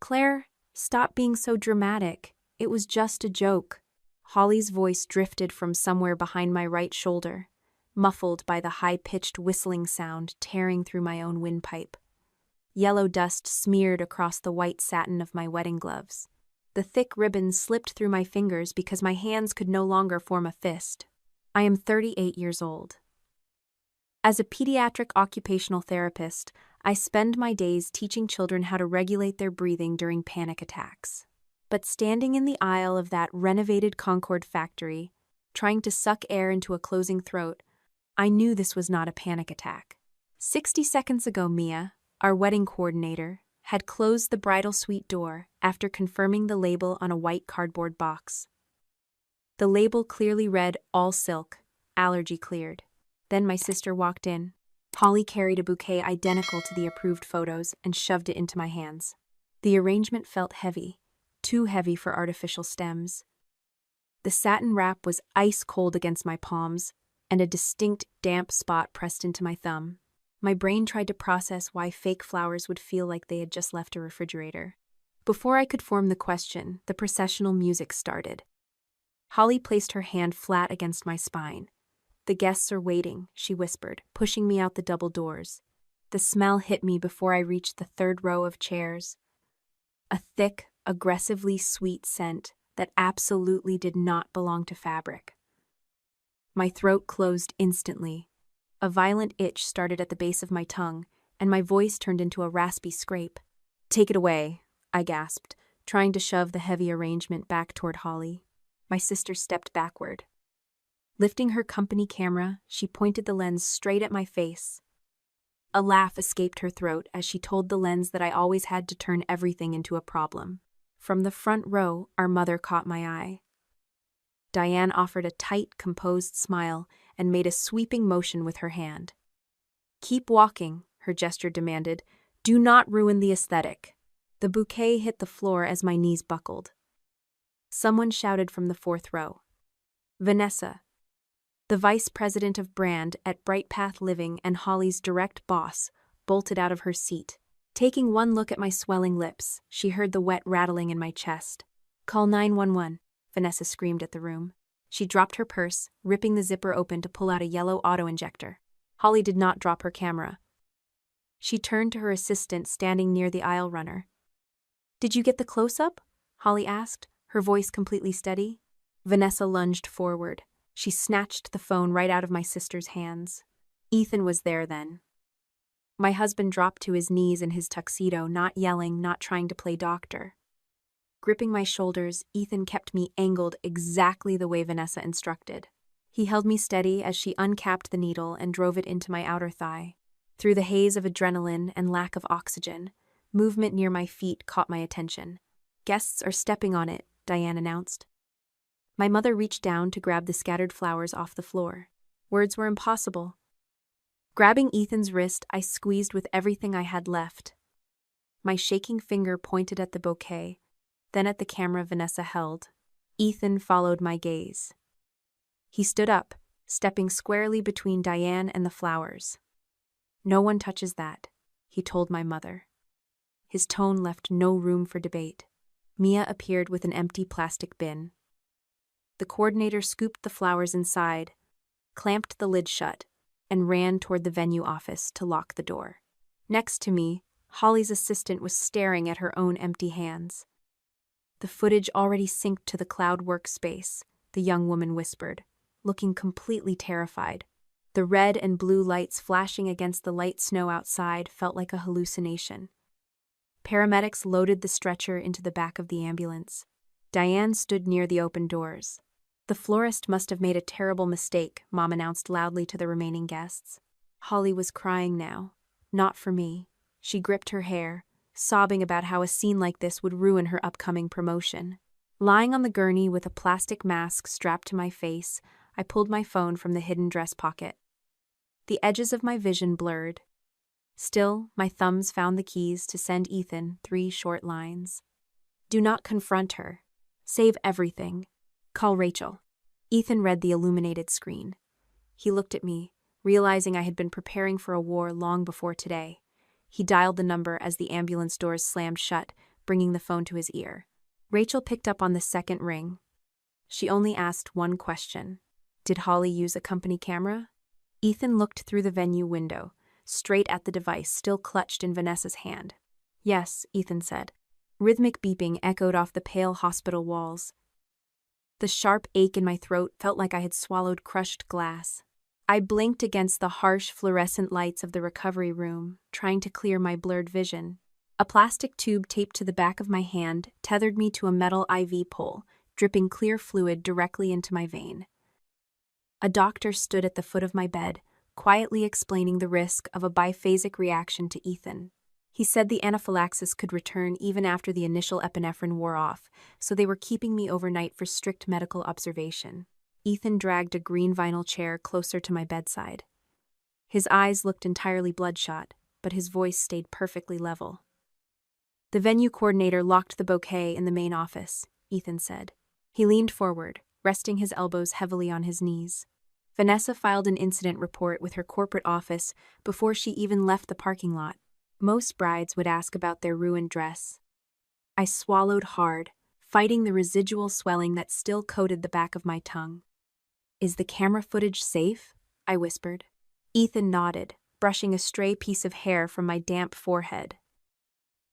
Claire, stop being so dramatic. It was just a joke. Holly's voice drifted from somewhere behind my right shoulder, muffled by the high-pitched whistling sound tearing through my own windpipe. Yellow dust smeared across the white satin of my wedding gloves. The thick ribbons slipped through my fingers because my hands could no longer form a fist. I am 38 years old. As a pediatric occupational therapist, I spend my days teaching children how to regulate their breathing during panic attacks. But standing in the aisle of that renovated Concord factory, trying to suck air into a closing throat, I knew this was not a panic attack. 60 seconds ago, Mia, our wedding coordinator, had closed the bridal suite door after confirming the label on a white cardboard box. The label clearly read, "All silk, allergy cleared." Then my sister walked in. Holly carried a bouquet identical to the approved photos and shoved it into my hands. The arrangement felt heavy, too heavy for artificial stems. The satin wrap was ice cold against my palms, and a distinct damp spot pressed into my thumb. My brain tried to process why fake flowers would feel like they had just left a refrigerator. Before I could form the question, the processional music started. Holly placed her hand flat against my spine. "The guests are waiting," she whispered, pushing me out the double doors. The smell hit me before I reached the third row of chairs. A thick, aggressively sweet scent that absolutely did not belong to fabric. My throat closed instantly. A violent itch started at the base of my tongue, and my voice turned into a raspy scrape. "Take it away," I gasped, trying to shove the heavy arrangement back toward Holly. My sister stepped backward. Lifting her company camera, she pointed the lens straight at my face. A laugh escaped her throat as she told the lens that I always had to turn everything into a problem. From the front row, our mother caught my eye. Diane offered a tight, composed smile and made a sweeping motion with her hand. "Keep walking," her gesture demanded. "Do not ruin the aesthetic." The bouquet hit the floor as my knees buckled. Someone shouted from the fourth row. "Vanessa." The vice president of brand at Bright Path Living and Holly's direct boss bolted out of her seat. Taking one look at my swelling lips, she heard the wet rattling in my chest. "Call 911, Vanessa screamed at the room. She dropped her purse, ripping the zipper open to pull out a yellow auto-injector. Holly did not drop her camera. She turned to her assistant standing near the aisle runner. "Did you get the close-up?" Holly asked, her voice completely steady. Vanessa lunged forward. She snatched the phone right out of my sister's hands. Ethan was there then. My husband dropped to his knees in his tuxedo, not yelling, not trying to play doctor. Gripping my shoulders, Ethan kept me angled exactly the way Vanessa instructed. He held me steady as she uncapped the needle and drove it into my outer thigh. Through the haze of adrenaline and lack of oxygen, movement near my feet caught my attention. "Guests are stepping on it," Diane announced. My mother reached down to grab the scattered flowers off the floor. Words were impossible. Grabbing Ethan's wrist, I squeezed with everything I had left. My shaking finger pointed at the bouquet, then at the camera Vanessa held. Ethan followed my gaze. He stood up, stepping squarely between Diane and the flowers. "No one touches that," he told my mother. His tone left no room for debate. Mia appeared with an empty plastic bin. The coordinator scooped the flowers inside, clamped the lid shut, and ran toward the venue office to lock the door. Next to me, Holly's assistant was staring at her own empty hands. "The footage already synced to the cloud workspace," the young woman whispered, looking completely terrified. The red and blue lights flashing against the light snow outside felt like a hallucination. Paramedics loaded the stretcher into the back of the ambulance. Diane stood near the open doors. "The florist must have made a terrible mistake," Mom announced loudly to the remaining guests. Holly was crying now. Not for me. She gripped her hair, sobbing about how a scene like this would ruin her upcoming promotion. Lying on the gurney with a plastic mask strapped to my face, I pulled my phone from the hidden dress pocket. The edges of my vision blurred. Still, my thumbs found the keys to send Ethan 3 short lines. "Do not confront her. Save everything. Call Rachel." Ethan read the illuminated screen. He looked at me, realizing I had been preparing for a war long before today. He dialed the number as the ambulance doors slammed shut, bringing the phone to his ear. Rachel picked up on the second ring. She only asked one question. Did Holly use a company camera? Ethan looked through the venue window, straight at the device still clutched in Vanessa's hand. Yes, Ethan said. Rhythmic beeping echoed off the pale hospital walls. The sharp ache in my throat felt like I had swallowed crushed glass. I blinked against the harsh fluorescent lights of the recovery room, trying to clear my blurred vision. A plastic tube taped to the back of my hand tethered me to a metal IV pole, dripping clear fluid directly into my vein. A doctor stood at the foot of my bed, quietly explaining the risk of a biphasic reaction to Ethan. He said the anaphylaxis could return even after the initial epinephrine wore off, so they were keeping me overnight for strict medical observation. Ethan dragged a green vinyl chair closer to my bedside. His eyes looked entirely bloodshot, but his voice stayed perfectly level. The venue coordinator locked the bouquet in the main office, Ethan said. He leaned forward, resting his elbows heavily on his knees. Vanessa filed an incident report with her corporate office before she even left the parking lot. Most brides would ask about their ruined dress. I swallowed hard, fighting the residual swelling that still coated the back of my tongue. Is the camera footage safe? I whispered. Ethan nodded, brushing a stray piece of hair from my damp forehead.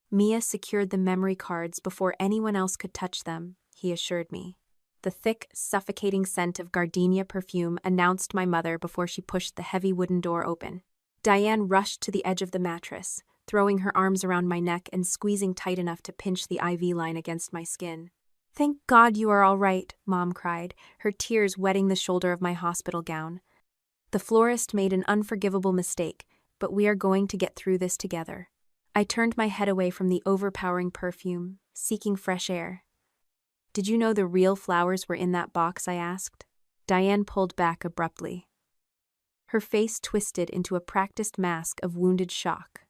Mia secured the memory cards before anyone else could touch them, he assured me. The thick, suffocating scent of gardenia perfume announced my mother before she pushed the heavy wooden door open. Diane rushed to the edge of the mattress, throwing her arms around my neck and squeezing tight enough to pinch the IV line against my skin. Thank God you are all right, Mom cried, her tears wetting the shoulder of my hospital gown. The florist made an unforgivable mistake, but we are going to get through this together. I turned my head away from the overpowering perfume, seeking fresh air. Did you know the real flowers were in that box? I asked. Diane pulled back abruptly. Her face twisted into a practiced mask of wounded shock.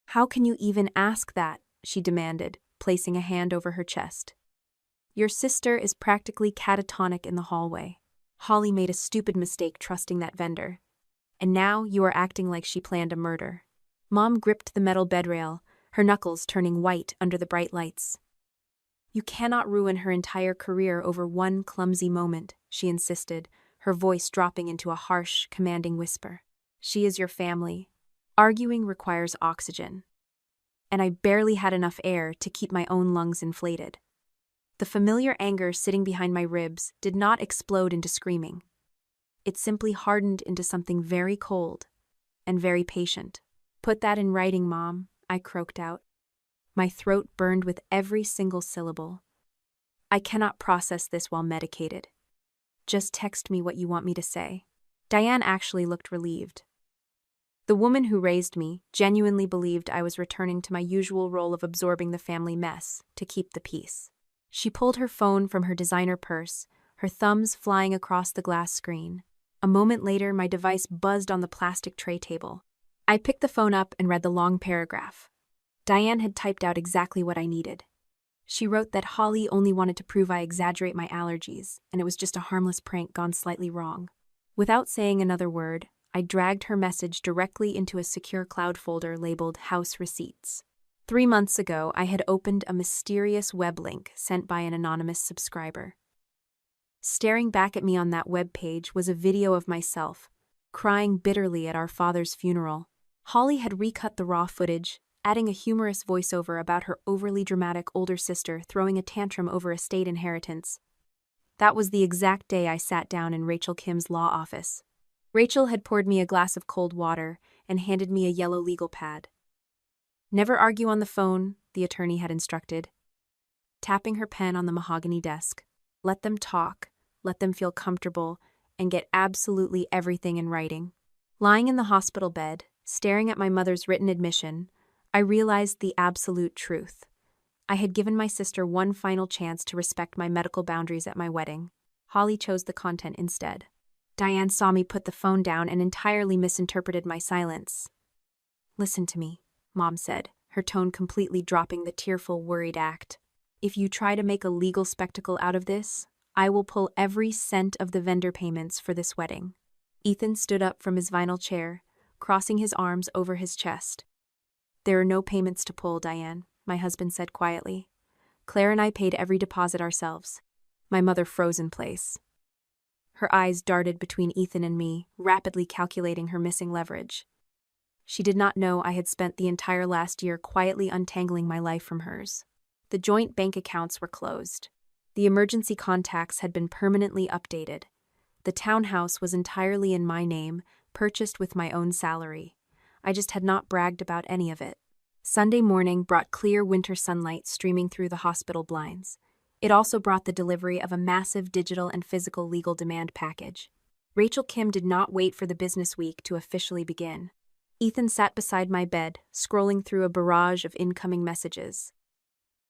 How can you even ask that? She demanded, placing a hand over her chest. Your sister is practically catatonic in the hallway. Holly made a stupid mistake trusting that vendor. And now you are acting like she planned a murder. Mom gripped the metal bedrail, her knuckles turning white under the bright lights. You cannot ruin her entire career over one clumsy moment, she insisted, her voice dropping into a harsh, commanding whisper. She is your family. Arguing requires oxygen. And I barely had enough air to keep my own lungs inflated. The familiar anger sitting behind my ribs did not explode into screaming. It simply hardened into something very cold and very patient. Put that in writing, Mom, I croaked out. My throat burned with every single syllable. I cannot process this while medicated. Just text me what you want me to say. Diane actually looked relieved. The woman who raised me genuinely believed I was returning to my usual role of absorbing the family mess to keep the peace. She pulled her phone from her designer purse, her thumbs flying across the glass screen. A moment later, my device buzzed on the plastic tray table. I picked the phone up and read the long paragraph. Diane had typed out exactly what I needed. She wrote that Holly only wanted to prove I exaggerate my allergies, and it was just a harmless prank gone slightly wrong. Without saying another word, I dragged her message directly into a secure cloud folder labeled House Receipts. 3 months ago, I had opened a mysterious web link sent by an anonymous subscriber. Staring back at me on that web page was a video of myself, crying bitterly at our father's funeral. Holly had recut the raw footage, adding a humorous voiceover about her overly dramatic older sister throwing a tantrum over estate inheritance. That was the exact day I sat down in Rachel Kim's law office. Rachel had poured me a glass of cold water and handed me a yellow legal pad. Never argue on the phone, the attorney had instructed. Tapping her pen on the mahogany desk. Let them talk, let them feel comfortable, and get absolutely everything in writing. Lying in the hospital bed, staring at my mother's written admission, I realized the absolute truth. I had given my sister one final chance to respect my medical boundaries at my wedding. Holly chose the content instead. Diane saw me put the phone down and entirely misinterpreted my silence. Listen to me, Mom said, her tone completely dropping the tearful, worried act. If you try to make a legal spectacle out of this, I will pull every cent of the vendor payments for this wedding. Ethan stood up from his vinyl chair, crossing his arms over his chest. There are no payments to pull, Diane, my husband said quietly. Claire and I paid every deposit ourselves. My mother froze in place. Her eyes darted between Ethan and me, rapidly calculating her missing leverage. She did not know I had spent the entire last year quietly untangling my life from hers. The joint bank accounts were closed. The emergency contacts had been permanently updated. The townhouse was entirely in my name, purchased with my own salary. I just had not bragged about any of it. Sunday morning brought clear winter sunlight streaming through the hospital blinds. It also brought the delivery of a massive digital and physical legal demand package. Rachel Kim did not wait for the business week to officially begin. Ethan sat beside my bed, scrolling through a barrage of incoming messages.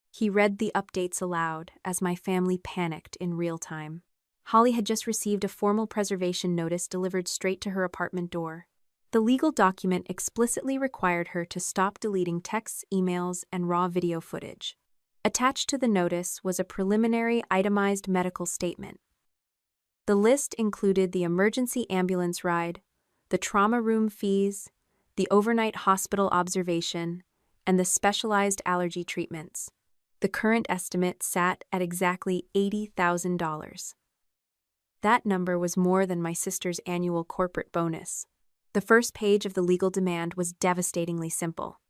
He read the updates aloud as my family panicked in real time. Holly had just received a formal preservation notice delivered straight to her apartment door. The legal document explicitly required her to stop deleting texts, emails, and raw video footage. Attached to the notice was a preliminary itemized medical statement. The list included the emergency ambulance ride, the trauma room fees, the overnight hospital observation, and the specialized allergy treatments. The current estimate sat at exactly $80,000. That number was more than my sister's annual corporate bonus. The first page of the legal demand was devastatingly simple.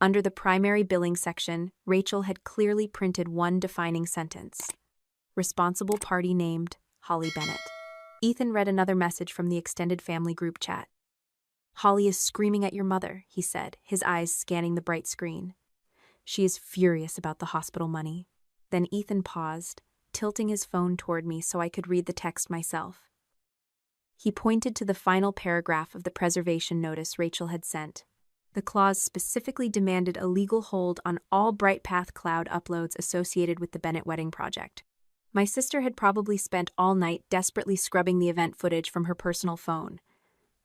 Under the primary billing section, Rachel had clearly printed one defining sentence. Responsible party named Holly Bennett. Ethan read another message from the extended family group chat. Holly is screaming at your mother, he said, his eyes scanning the bright screen. She is furious about the hospital money. Then Ethan paused, tilting his phone toward me so I could read the text myself. He pointed to the final paragraph of the preservation notice Rachel had sent. The clause specifically demanded a legal hold on all BrightPath Cloud uploads associated with the Bennett wedding project. My sister had probably spent all night desperately scrubbing the event footage from her personal phone,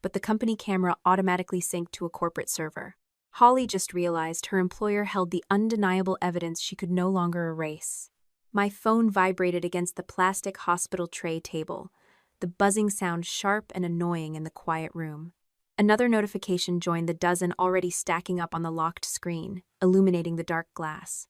but the company camera automatically synced to a corporate server. Holly just realized her employer held the undeniable evidence she could no longer erase. My phone vibrated against the plastic hospital tray table, the buzzing sound sharp and annoying in the quiet room. Another notification joined the dozen already stacking up on the locked screen, illuminating the dark glass.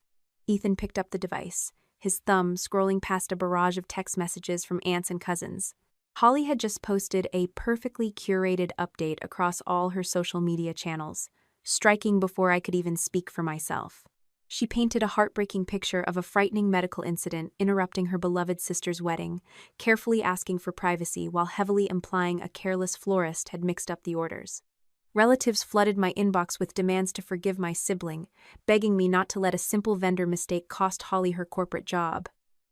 Ethan picked up the device, his thumb scrolling past a barrage of text messages from aunts and cousins. Holly had just posted a perfectly curated update across all her social media channels, striking before I could even speak for myself. She painted a heartbreaking picture of a frightening medical incident interrupting her beloved sister's wedding, carefully asking for privacy while heavily implying a careless florist had mixed up the orders. Relatives flooded my inbox with demands to forgive my sibling, begging me not to let a simple vendor mistake cost Holly her corporate job.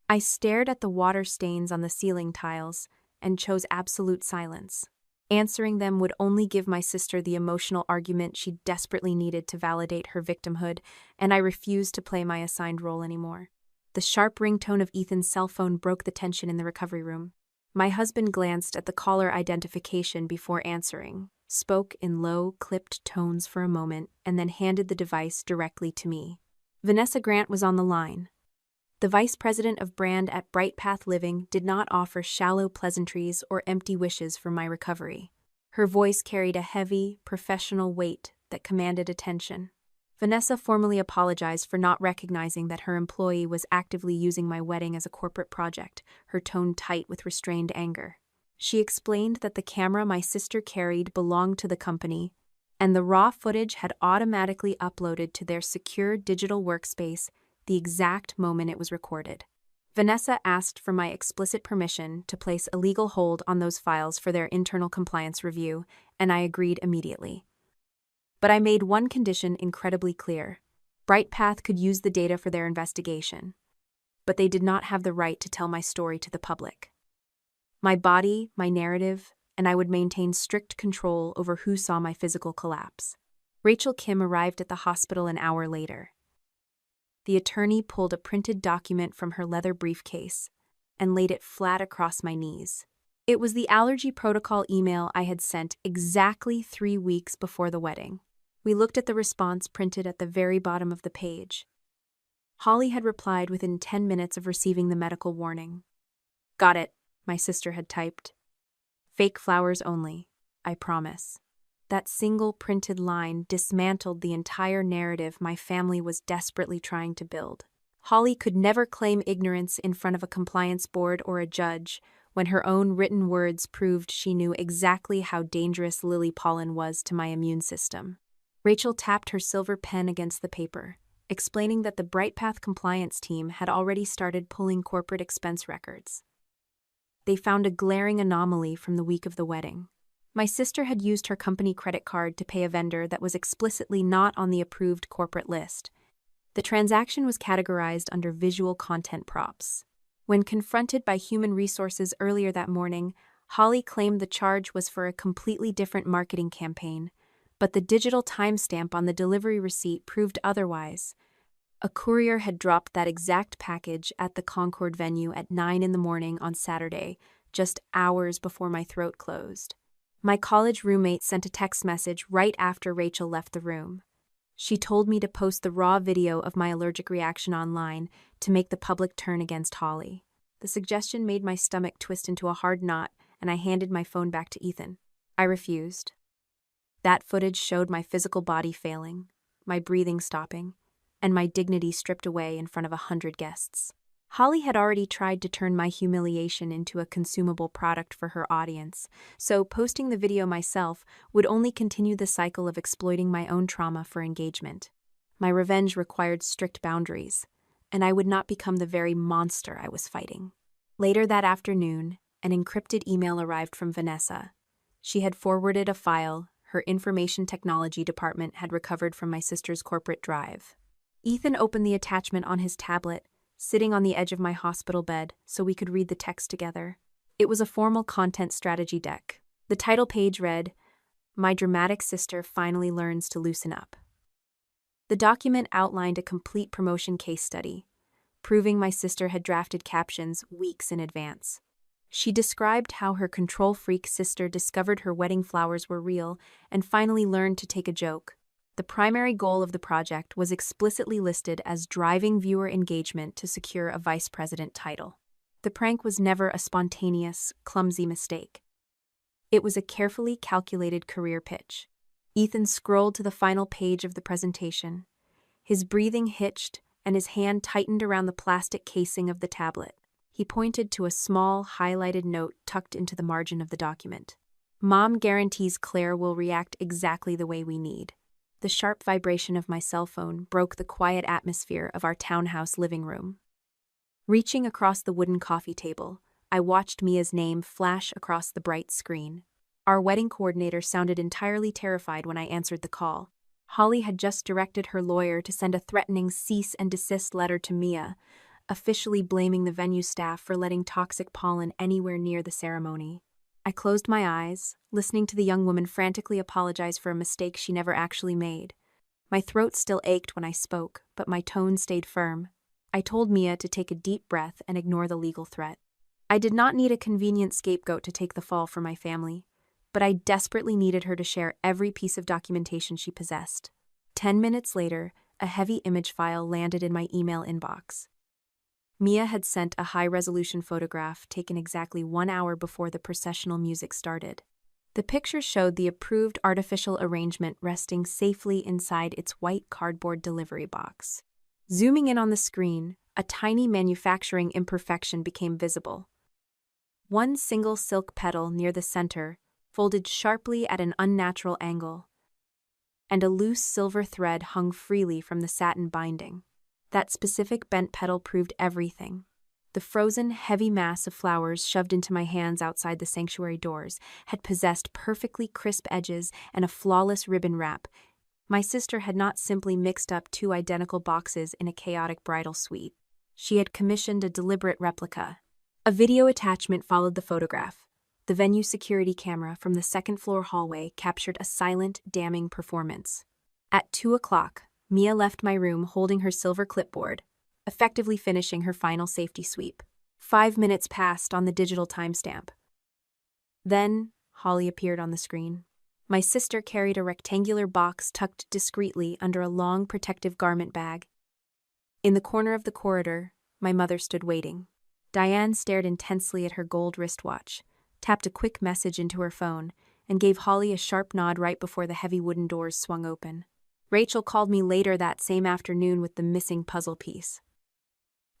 I stared at the water stains on the ceiling tiles and chose absolute silence. Answering them would only give my sister the emotional argument she desperately needed to validate her victimhood, and I refused to play my assigned role anymore. The sharp ringtone of Ethan's cell phone broke the tension in the recovery room. My husband glanced at the caller identification before answering, spoke in low, clipped tones for a moment, and then handed the device directly to me. Vanessa Grant was on the line. The vice president of brand at BrightPath Living did not offer shallow pleasantries or empty wishes for my recovery. Her voice carried a heavy, professional weight that commanded attention. Vanessa formally apologized for not recognizing that her employee was actively using my wedding as a corporate project, her tone tight with restrained anger. She explained that the camera my sister carried belonged to the company, and the raw footage had automatically uploaded to their secure digital workspace the exact moment it was recorded. Vanessa asked for my explicit permission to place a legal hold on those files for their internal compliance review, and I agreed immediately. But I made one condition incredibly clear. BrightPath could use the data for their investigation, but they did not have the right to tell my story to the public. My body, my narrative, and I would maintain strict control over who saw my physical collapse. Rachel Kim arrived at the hospital an hour later. The attorney pulled a printed document from her leather briefcase and laid it flat across my knees. It was the allergy protocol email I had sent exactly 3 weeks before the wedding. We looked at the response printed at the very bottom of the page. Holly had replied within 10 minutes of receiving the medical warning. "Got it," my sister had typed. "Fake flowers only, I promise." That single printed line dismantled the entire narrative my family was desperately trying to build. Holly could never claim ignorance in front of a compliance board or a judge, when her own written words proved she knew exactly how dangerous lily pollen was to my immune system. Rachel tapped her silver pen against the paper, explaining that the BrightPath compliance team had already started pulling corporate expense records. They found a glaring anomaly from the week of the wedding. My sister had used her company credit card to pay a vendor that was explicitly not on the approved corporate list. The transaction was categorized under visual content props. When confronted by Human Resources earlier that morning, Holly claimed the charge was for a completely different marketing campaign, but the digital timestamp on the delivery receipt proved otherwise. A courier had dropped that exact package at the Concord venue at 9 a.m. on Saturday, just hours before my throat closed. My college roommate sent a text message right after Rachel left the room. She told me to post the raw video of my allergic reaction online to make the public turn against Holly. The suggestion made my stomach twist into a hard knot, and I handed my phone back to Ethan. I refused. That footage showed my physical body failing, my breathing stopping, and my dignity stripped away in front of 100 guests. Holly had already tried to turn my humiliation into a consumable product for her audience, so posting the video myself would only continue the cycle of exploiting my own trauma for engagement. My revenge required strict boundaries, and I would not become the very monster I was fighting. Later that afternoon, an encrypted email arrived from Vanessa. She had forwarded a file her information technology department had recovered from my sister's corporate drive. Ethan opened the attachment on his tablet, sitting on the edge of my hospital bed so we could read the text together. It was a formal content strategy deck. The title page read, "My dramatic sister finally learns to loosen up." The document outlined a complete promotion case study, proving my sister had drafted captions weeks in advance. She described how her control-freak sister discovered her wedding flowers were real and finally learned to take a joke. The primary goal of the project was explicitly listed as driving viewer engagement to secure a vice president title. The prank was never a spontaneous, clumsy mistake. It was a carefully calculated career pitch. Ethan scrolled to the final page of the presentation. His breathing hitched, and his hand tightened around the plastic casing of the tablet. He pointed to a small, highlighted note tucked into the margin of the document. "Mom guarantees Claire will react exactly the way we need." The sharp vibration of my cell phone broke the quiet atmosphere of our townhouse living room. Reaching across the wooden coffee table, I watched Mia's name flash across the bright screen. Our wedding coordinator sounded entirely terrified when I answered the call. Holly had just directed her lawyer to send a threatening cease and desist letter to Mia, officially blaming the venue staff for letting toxic pollen anywhere near the ceremony. I closed my eyes, listening to the young woman frantically apologize for a mistake she never actually made. My throat still ached when I spoke, but my tone stayed firm. I told Mia to take a deep breath and ignore the legal threat. I did not need a convenient scapegoat to take the fall for my family, but I desperately needed her to share every piece of documentation she possessed. 10 minutes later, a heavy image file landed in my email inbox. Mia had sent a high-resolution photograph taken exactly 1 hour before the processional music started. The picture showed the approved artificial arrangement resting safely inside its white cardboard delivery box. Zooming in on the screen, a tiny manufacturing imperfection became visible. One single silk petal near the center, folded sharply at an unnatural angle, and a loose silver thread hung freely from the satin binding. That specific bent petal proved everything. The frozen, heavy mass of flowers shoved into my hands outside the sanctuary doors had possessed perfectly crisp edges and a flawless ribbon wrap. My sister had not simply mixed up two identical boxes in a chaotic bridal suite. She had commissioned a deliberate replica. A video attachment followed the photograph. The venue security camera from the second-floor hallway captured a silent, damning performance. At 2 o'clock, Mia left my room holding her silver clipboard, effectively finishing her final safety sweep. 5 minutes passed on the digital timestamp. Then, Holly appeared on the screen. My sister carried a rectangular box tucked discreetly under a long protective garment bag. In the corner of the corridor, my mother stood waiting. Diane stared intensely at her gold wristwatch, tapped a quick message into her phone, and gave Holly a sharp nod right before the heavy wooden doors swung open. Rachel called me later that same afternoon with the missing puzzle piece.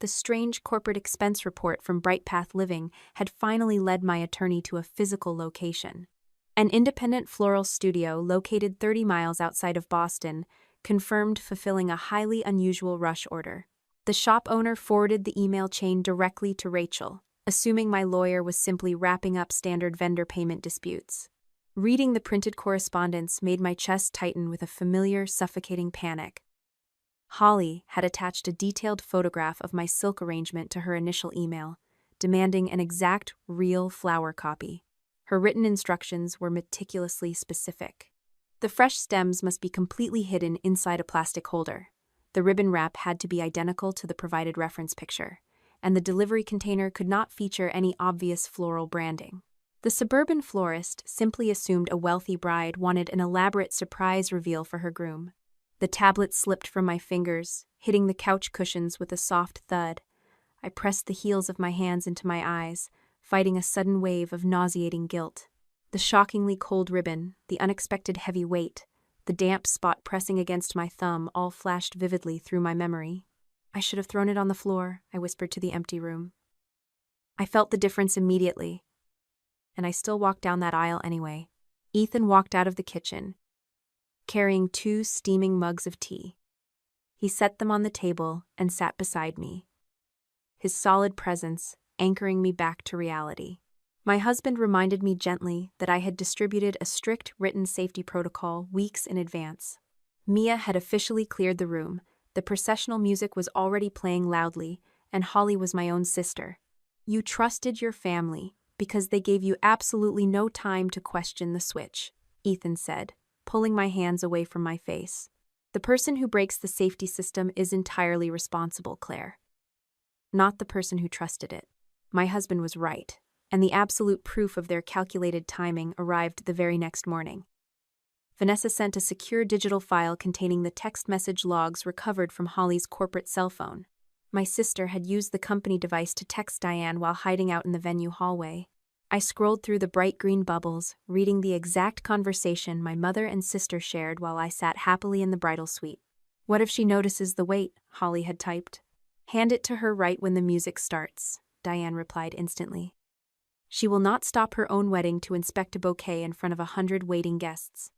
The strange corporate expense report from Bright Path Living had finally led my attorney to a physical location. An independent floral studio located 30 miles outside of Boston confirmed fulfilling a highly unusual rush order. The shop owner forwarded the email chain directly to Rachel, assuming my lawyer was simply wrapping up standard vendor payment disputes. Reading the printed correspondence made my chest tighten with a familiar, suffocating panic. Holly had attached a detailed photograph of my silk arrangement to her initial email, demanding an exact, real flower copy. Her written instructions were meticulously specific. The fresh stems must be completely hidden inside a plastic holder. The ribbon wrap had to be identical to the provided reference picture, and the delivery container could not feature any obvious floral branding. The suburban florist simply assumed a wealthy bride wanted an elaborate surprise reveal for her groom. The tablet slipped from my fingers, hitting the couch cushions with a soft thud. I pressed the heels of my hands into my eyes, fighting a sudden wave of nauseating guilt. The shockingly cold ribbon, the unexpected heavy weight, the damp spot pressing against my thumb all flashed vividly through my memory. I should have thrown it on the floor, I whispered to the empty room. I felt the difference immediately, and I still walked down that aisle anyway. Ethan walked out of the kitchen, carrying 2 steaming mugs of tea. He set them on the table and sat beside me, his solid presence anchoring me back to reality. My husband reminded me gently that I had distributed a strict written safety protocol weeks in advance. Mia had officially cleared the room, the processional music was already playing loudly, and Holly was my own sister. You trusted your family because they gave you absolutely no time to question the switch, Ethan said, pulling my hands away from my face. The person who breaks the safety system is entirely responsible, Claire. Not the person who trusted it. My husband was right, and the absolute proof of their calculated timing arrived the very next morning. Vanessa sent a secure digital file containing the text message logs recovered from Holly's corporate cell phone. My sister had used the company device to text Diane while hiding out in the venue hallway. I scrolled through the bright green bubbles, reading the exact conversation my mother and sister shared while I sat happily in the bridal suite. What if she notices the wait? Holly had typed. Hand it to her right when the music starts, Diane replied instantly. She will not stop her own wedding to inspect a bouquet in front of 100 waiting guests.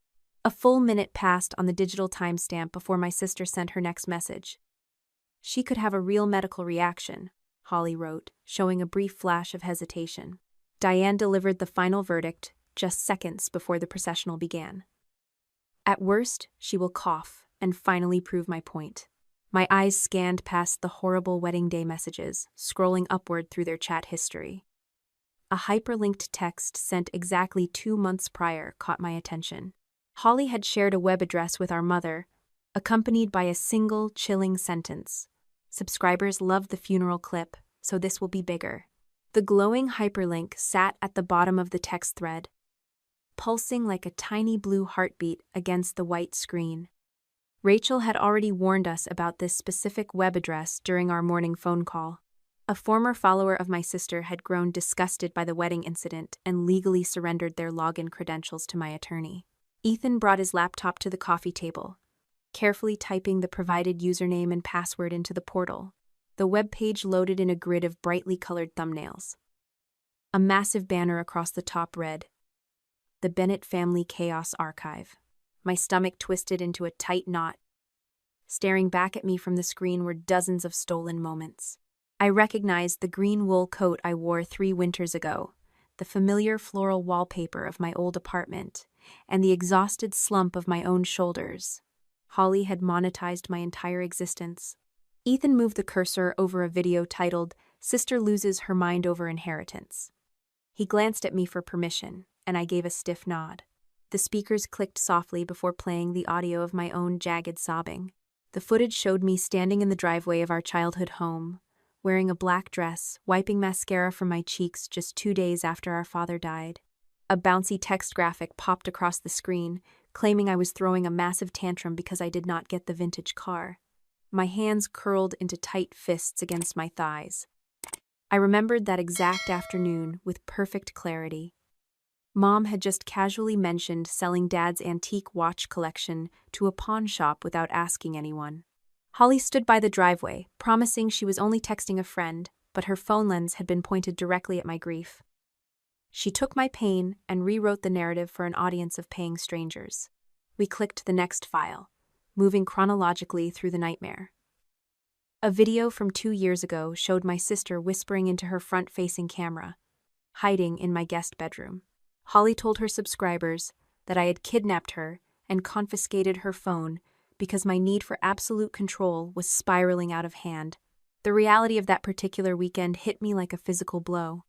A full minute passed on the digital timestamp before my sister sent her next message. She could have a real medical reaction, Holly wrote, showing a brief flash of hesitation. Diane delivered the final verdict just seconds before the processional began. At worst, she will cough and finally prove my point. My eyes scanned past the horrible wedding day messages, scrolling upward through their chat history. A hyperlinked text sent exactly 2 months prior caught my attention. Holly had shared a web address with our mother, accompanied by a single chilling sentence. Subscribers loved the funeral clip, so this will be bigger. The glowing hyperlink sat at the bottom of the text thread, pulsing like a tiny blue heartbeat against the white screen. Rachel had already warned us about this specific web address during our morning phone call. A former follower of my sister had grown disgusted by the wedding incident and legally surrendered their login credentials to my attorney. Ethan brought his laptop to the coffee table, carefully typing the provided username and password into the portal. The web page loaded in a grid of brightly colored thumbnails. A massive banner across the top read, "The Bennett Family Chaos Archive." My stomach twisted into a tight knot. Staring back at me from the screen were dozens of stolen moments. I recognized the green wool coat I wore 3 winters ago, the familiar floral wallpaper of my old apartment, and the exhausted slump of my own shoulders. Holly had monetized my entire existence. Ethan moved the cursor over a video titled, "Sister Loses Her Mind Over Inheritance." He glanced at me for permission, and I gave a stiff nod. The speakers clicked softly before playing the audio of my own jagged sobbing. The footage showed me standing in the driveway of our childhood home, wearing a black dress, wiping mascara from my cheeks just 2 days after our father died. A bouncy text graphic popped across the screen, claiming I was throwing a massive tantrum because I did not get the vintage car. My hands curled into tight fists against my thighs. I remembered that exact afternoon with perfect clarity. Mom had just casually mentioned selling Dad's antique watch collection to a pawn shop without asking anyone. Holly stood by the driveway, promising she was only texting a friend, but her phone lens had been pointed directly at my grief. She took my pain and rewrote the narrative for an audience of paying strangers. We clicked the next file, moving chronologically through the nightmare. A video from 2 years ago showed my sister whispering into her front-facing camera, hiding in my guest bedroom. Holly told her subscribers that I had kidnapped her and confiscated her phone because my need for absolute control was spiraling out of hand. The reality of that particular weekend hit me like a physical blow.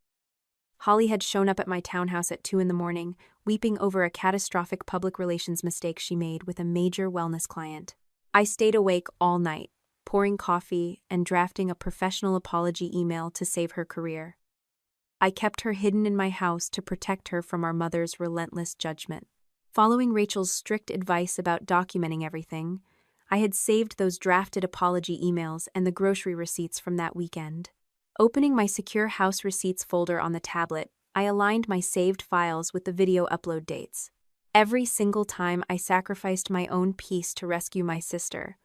Holly had shown up at my townhouse at 2 a.m, weeping over a catastrophic public relations mistake she made with a major wellness client. I stayed awake all night, pouring coffee and drafting a professional apology email to save her career. I kept her hidden in my house to protect her from our mother's relentless judgment. Following Rachel's strict advice about documenting everything, I had saved those drafted apology emails and the grocery receipts from that weekend. Opening my secure house receipts folder on the tablet, I aligned my saved files with the video upload dates. Every single time I sacrificed my own peace to rescue my sister,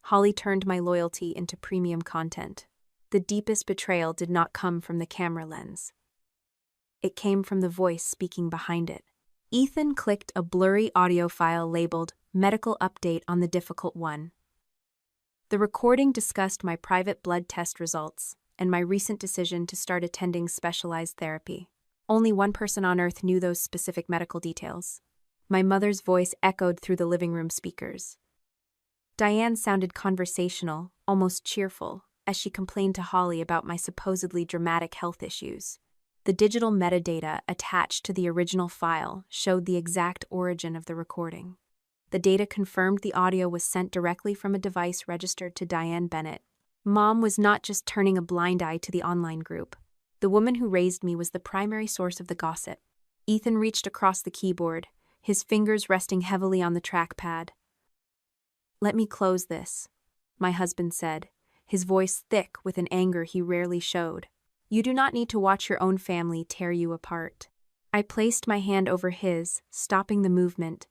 Holly turned my loyalty into premium content. The deepest betrayal did not come from the camera lens. It came from the voice speaking behind it. Ethan clicked a blurry audio file labeled Medical Update on the difficult one. The recording discussed my private blood test results and my recent decision to start attending specialized therapy. Only one person on Earth knew those specific medical details. My mother's voice echoed through the living room speakers. Diane sounded conversational, almost cheerful, as she complained to Holly about my supposedly dramatic health issues. The digital metadata attached to the original file showed the exact origin of the recording. The data confirmed the audio was sent directly from a device registered to Diane Bennett. Mom was not just turning a blind eye to the online group. The woman who raised me was the primary source of the gossip. Ethan reached across the keyboard, his fingers resting heavily on the trackpad. "Let me close this," my husband said, his voice thick with an anger he rarely showed. "You do not need to watch your own family tear you apart." I placed my hand over his, stopping the movement.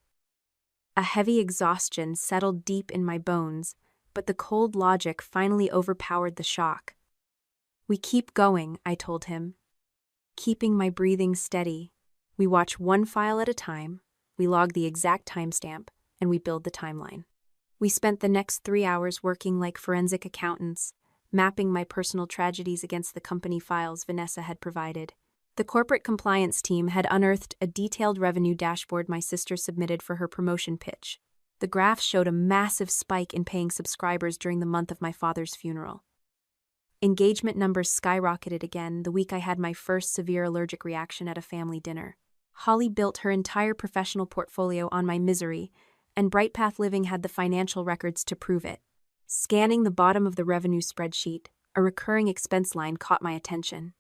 A heavy exhaustion settled deep in my bones, but the cold logic finally overpowered the shock. "We keep going," I told him, keeping my breathing steady. "We watch one file at a time, we log the exact timestamp, and we build the timeline." We spent the next 3 hours working like forensic accountants, mapping my personal tragedies against the company files Vanessa had provided. The corporate compliance team had unearthed a detailed revenue dashboard my sister submitted for her promotion pitch. The graph showed a massive spike in paying subscribers during the month of my father's funeral. Engagement numbers skyrocketed again the week I had my first severe allergic reaction at a family dinner. Holly built her entire professional portfolio on my misery, and BrightPath Living had the financial records to prove it. Scanning the bottom of the revenue spreadsheet, a recurring expense line caught my attention.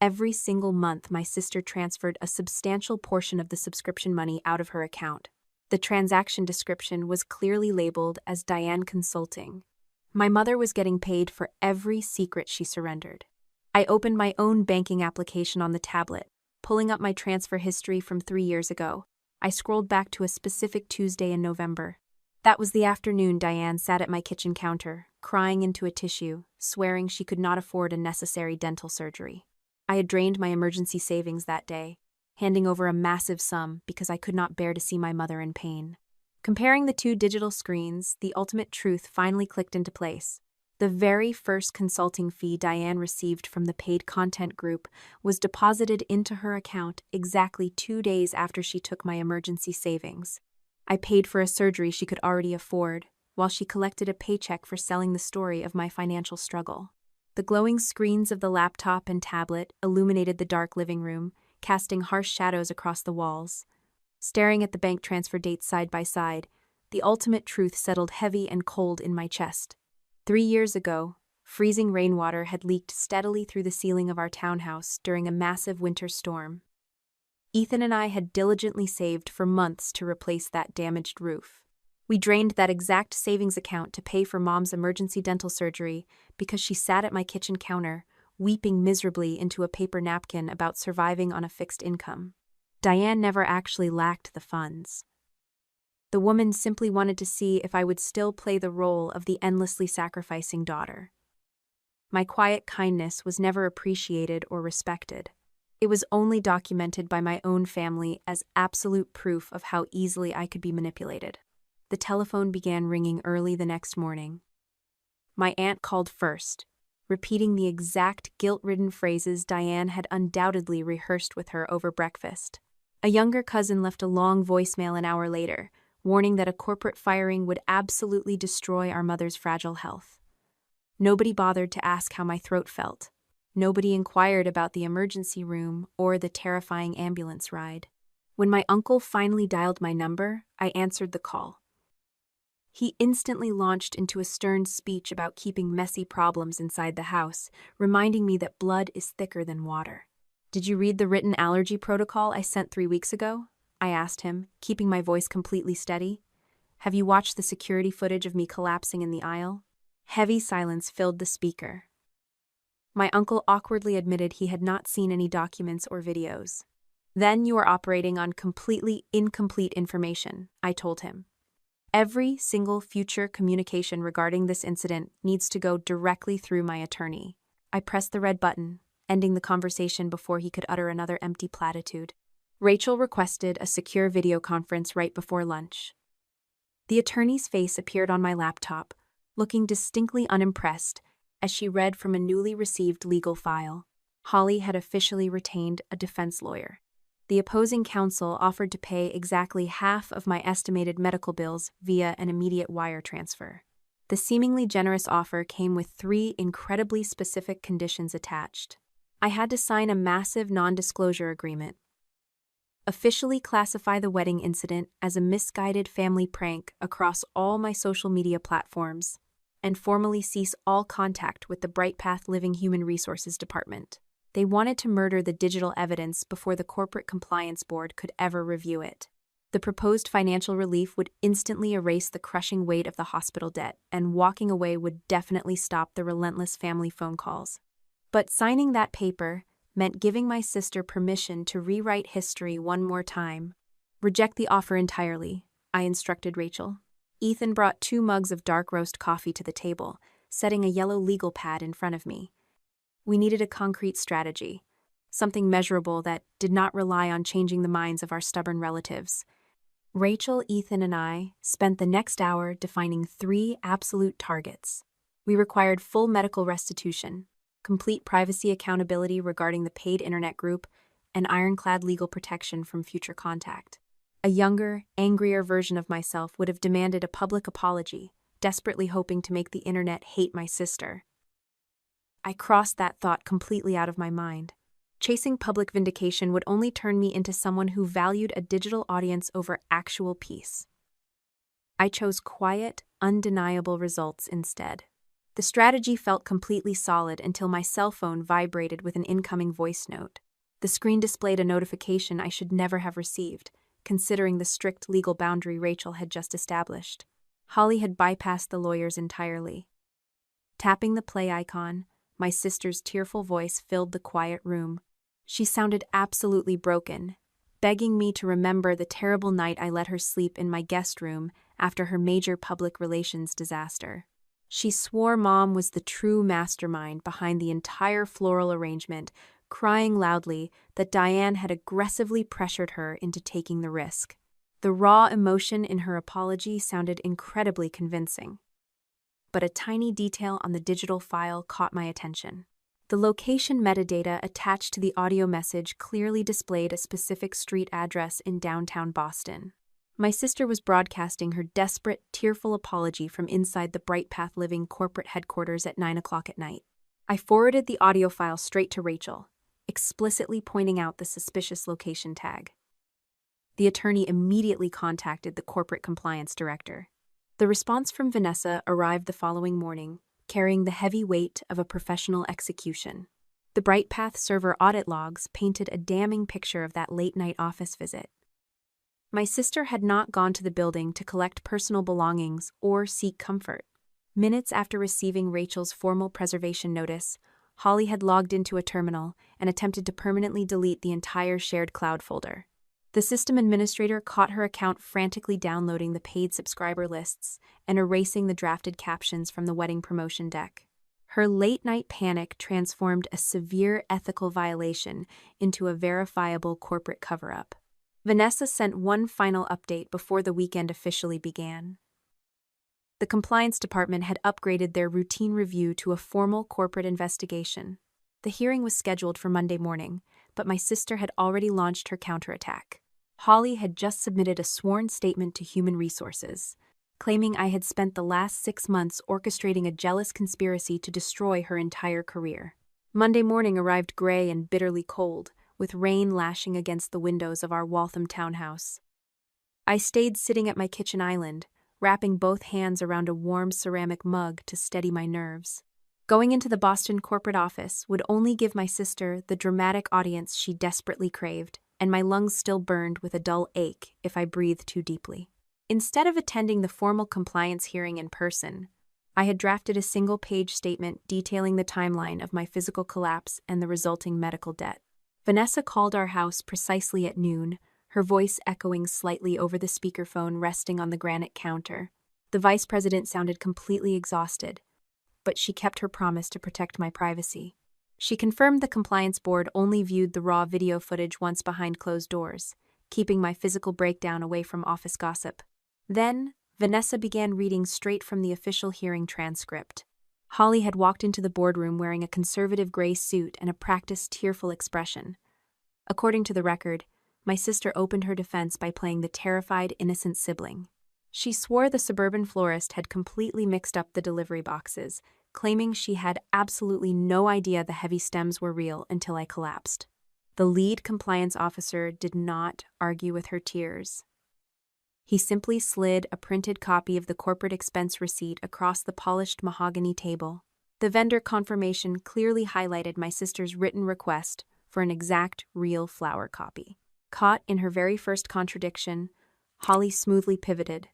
Every single month, my sister transferred a substantial portion of the subscription money out of her account. The transaction description was clearly labeled as Diane Consulting. My mother was getting paid for every secret she surrendered. I opened my own banking application on the tablet, pulling up my transfer history from 3 years ago. I scrolled back to a specific Tuesday in November. That was the afternoon Diane sat at my kitchen counter, crying into a tissue, swearing she could not afford a necessary dental surgery. I had drained my emergency savings that day, handing over a massive sum because I could not bear to see my mother in pain. Comparing the 2 digital screens, the ultimate truth finally clicked into place. The very first consulting fee Diane received from the paid content group was deposited into her account exactly 2 days after she took my emergency savings. I paid for a surgery she could already afford, while she collected a paycheck for selling the story of my financial struggle. The glowing screens of the laptop and tablet illuminated the dark living room, casting harsh shadows across the walls. Staring at the bank transfer dates side by side, the ultimate truth settled heavy and cold in my chest. 3 years ago, freezing rainwater had leaked steadily through the ceiling of our townhouse during a massive winter storm. Ethan and I had diligently saved for months to replace that damaged roof. We drained that exact savings account to pay for Mom's emergency dental surgery because she sat at my kitchen counter, weeping miserably into a paper napkin about surviving on a fixed income. Diane never actually lacked the funds. The woman simply wanted to see if I would still play the role of the endlessly sacrificing daughter. My quiet kindness was never appreciated or respected. It was only documented by my own family as absolute proof of how easily I could be manipulated. The telephone began ringing early the next morning. My aunt called first, repeating the exact guilt-ridden phrases Diane had undoubtedly rehearsed with her over breakfast. A younger cousin left a long voicemail an hour later, warning that a corporate firing would absolutely destroy our mother's fragile health. Nobody bothered to ask how my throat felt. Nobody inquired about the emergency room or the terrifying ambulance ride. When my uncle finally dialed my number, I answered the call. He instantly launched into a stern speech about keeping messy problems inside the house, reminding me that blood is thicker than water. "Did you read the written allergy protocol I sent 3 weeks ago?" I asked him, keeping my voice completely steady. "Have you watched the security footage of me collapsing in the aisle?" Heavy silence filled the speaker. My uncle awkwardly admitted he had not seen any documents or videos. "Then you are operating on completely incomplete information," I told him. "Every single future communication regarding this incident needs to go directly through my attorney." I pressed the red button, ending the conversation before he could utter another empty platitude. Rachel requested a secure video conference right before lunch. The attorney's face appeared on my laptop, looking distinctly unimpressed as she read from a newly received legal file. Holly had officially retained a defense lawyer. The opposing counsel offered to pay exactly half of my estimated medical bills via an immediate wire transfer. The seemingly generous offer came with 3 incredibly specific conditions attached. I had to sign a massive non-disclosure agreement, officially classify the wedding incident as a misguided family prank across all my social media platforms, and formally cease all contact with the BrightPath Living Human Resources Department. They wanted to murder the digital evidence before the Corporate Compliance Board could ever review it. The proposed financial relief would instantly erase the crushing weight of the hospital debt, and walking away would definitely stop the relentless family phone calls. But signing that paper meant giving my sister permission to rewrite history one more time. "Reject the offer entirely," I instructed Rachel. Ethan brought 2 mugs of dark roast coffee to the table, setting a yellow legal pad in front of me. We needed a concrete strategy, something measurable that did not rely on changing the minds of our stubborn relatives. Rachel, Ethan, and I spent the next hour defining 3 absolute targets. We required full medical restitution, complete privacy accountability regarding the paid internet group, and ironclad legal protection from future contact. A younger, angrier version of myself would have demanded a public apology, desperately hoping to make the internet hate my sister. I crossed that thought completely out of my mind. Chasing public vindication would only turn me into someone who valued a digital audience over actual peace. I chose quiet, undeniable results instead. The strategy felt completely solid until my cell phone vibrated with an incoming voice note. The screen displayed a notification I should never have received, considering the strict legal boundary Rachel had just established. Holly had bypassed the lawyers entirely. Tapping the play icon, my sister's tearful voice filled the quiet room. She sounded absolutely broken, begging me to remember the terrible night I let her sleep in my guest room after her major public relations disaster. She swore Mom was the true mastermind behind the entire floral arrangement, crying loudly that Diane had aggressively pressured her into taking the risk. The raw emotion in her apology sounded incredibly convincing. But a tiny detail on the digital file caught my attention. The location metadata attached to the audio message clearly displayed a specific street address in downtown Boston. My sister was broadcasting her desperate, tearful apology from inside the BrightPath Living corporate headquarters at 9 o'clock at night. I forwarded the audio file straight to Rachel, explicitly pointing out the suspicious location tag. The attorney immediately contacted the corporate compliance director. The response from Vanessa arrived the following morning, carrying the heavy weight of a professional execution. The BrightPath server audit logs painted a damning picture of that late-night office visit. My sister had not gone to the building to collect personal belongings or seek comfort. Minutes after receiving Rachel's formal preservation notice, Holly had logged into a terminal and attempted to permanently delete the entire shared cloud folder. The system administrator caught her account frantically downloading the paid subscriber lists and erasing the drafted captions from the wedding promotion deck. Her late-night panic transformed a severe ethical violation into a verifiable corporate cover-up. Vanessa sent one final update before the weekend officially began. The compliance department had upgraded their routine review to a formal corporate investigation. The hearing was scheduled for Monday morning, but my sister had already launched her counterattack. Holly had just submitted a sworn statement to Human Resources, claiming I had spent the last 6 months orchestrating a jealous conspiracy to destroy her entire career. Monday morning arrived gray and bitterly cold, with rain lashing against the windows of our Waltham townhouse. I stayed sitting at my kitchen island, wrapping both hands around a warm ceramic mug to steady my nerves. Going into the Boston corporate office would only give my sister the dramatic audience she desperately craved, and my lungs still burned with a dull ache if I breathed too deeply. Instead of attending the formal compliance hearing in person, I had drafted a single-page statement detailing the timeline of my physical collapse and the resulting medical debt. Vanessa called our house precisely at noon, her voice echoing slightly over the speakerphone resting on the granite counter. The vice president sounded completely exhausted, but she kept her promise to protect my privacy. She confirmed the compliance board only viewed the raw video footage once behind closed doors, keeping my physical breakdown away from office gossip. Then, Vanessa began reading straight from the official hearing transcript. Holly had walked into the boardroom wearing a conservative gray suit and a practiced, tearful expression. According to the record, my sister opened her defense by playing the terrified, innocent sibling. She swore the suburban florist had completely mixed up the delivery boxes, claiming she had absolutely no idea the heavy stems were real until I collapsed. The lead compliance officer did not argue with her tears. He simply slid a printed copy of the corporate expense receipt across the polished mahogany table. The vendor confirmation clearly highlighted my sister's written request for an exact, real flower copy. Caught in her very first contradiction, Holly smoothly pivoted.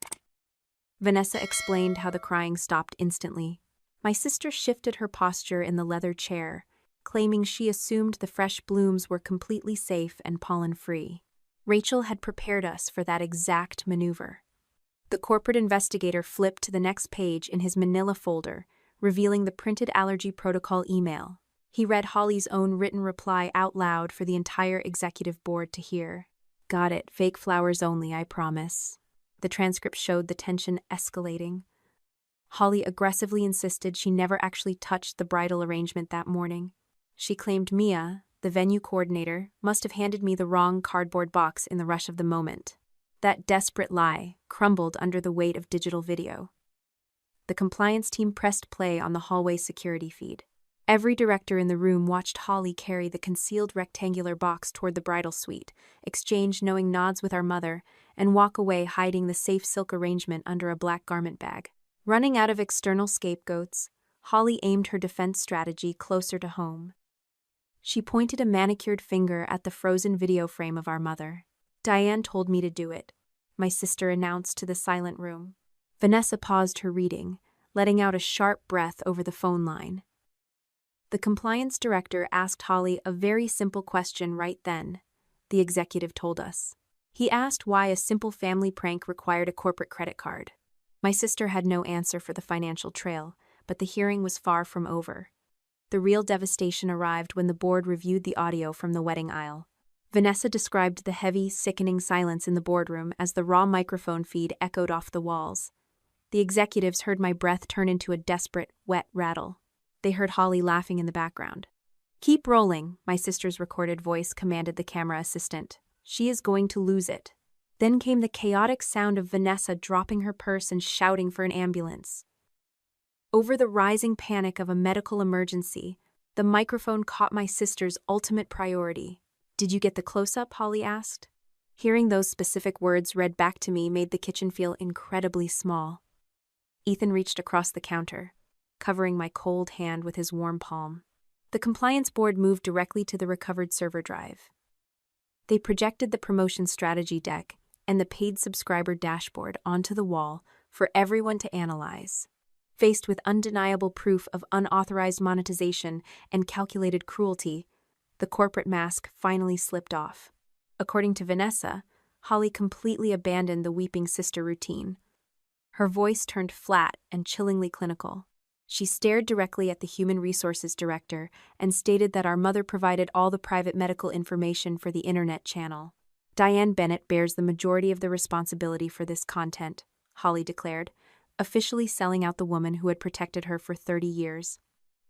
Vanessa explained how the crying stopped instantly. My sister shifted her posture in the leather chair, claiming she assumed the fresh blooms were completely safe and pollen-free. Rachel had prepared us for that exact maneuver. The corporate investigator flipped to the next page in his manila folder, revealing the printed allergy protocol email. He read Holly's own written reply out loud for the entire executive board to hear. "Got it, fake flowers only, I promise." The transcript showed the tension escalating. Holly aggressively insisted she never actually touched the bridal arrangement that morning. She claimed Mia, the venue coordinator, must have handed me the wrong cardboard box in the rush of the moment. That desperate lie crumbled under the weight of digital video. The compliance team pressed play on the hallway security feed. Every director in the room watched Holly carry the concealed rectangular box toward the bridal suite, exchange knowing nods with our mother, and walk away hiding the safe silk arrangement under a black garment bag. Running out of external scapegoats, Holly aimed her defense strategy closer to home. She pointed a manicured finger at the frozen video frame of our mother. "Diane told me to do it," my sister announced to the silent room. Vanessa paused her reading, letting out a sharp breath over the phone line. The compliance director asked Holly a very simple question right then, the executive told us. He asked why a simple family prank required a corporate credit card. My sister had no answer for the financial trail, but the hearing was far from over. The real devastation arrived when the board reviewed the audio from the wedding aisle. Vanessa described the heavy, sickening silence in the boardroom as the raw microphone feed echoed off the walls. The executives heard my breath turn into a desperate, wet rattle. They heard Holly laughing in the background. "Keep rolling," my sister's recorded voice commanded the camera assistant. "She is going to lose it." Then came the chaotic sound of Vanessa dropping her purse and shouting for an ambulance. Over the rising panic of a medical emergency, the microphone caught my sister's ultimate priority. "Did you get the close-up?" Holly asked. Hearing those specific words read back to me made the kitchen feel incredibly small. Ethan reached across the counter, covering my cold hand with his warm palm. The compliance board moved directly to the recovered server drive. They projected the promotion strategy deck and the paid subscriber dashboard onto the wall for everyone to analyze. Faced with undeniable proof of unauthorized monetization and calculated cruelty, the corporate mask finally slipped off. According to Vanessa, Holly completely abandoned the weeping sister routine. Her voice turned flat and chillingly clinical. She stared directly at the Human Resources Director and stated that our mother provided all the private medical information for the internet channel. Diane Bennett bears the majority of the responsibility for this content, Holly declared, officially selling out the woman who had protected her for 30 years.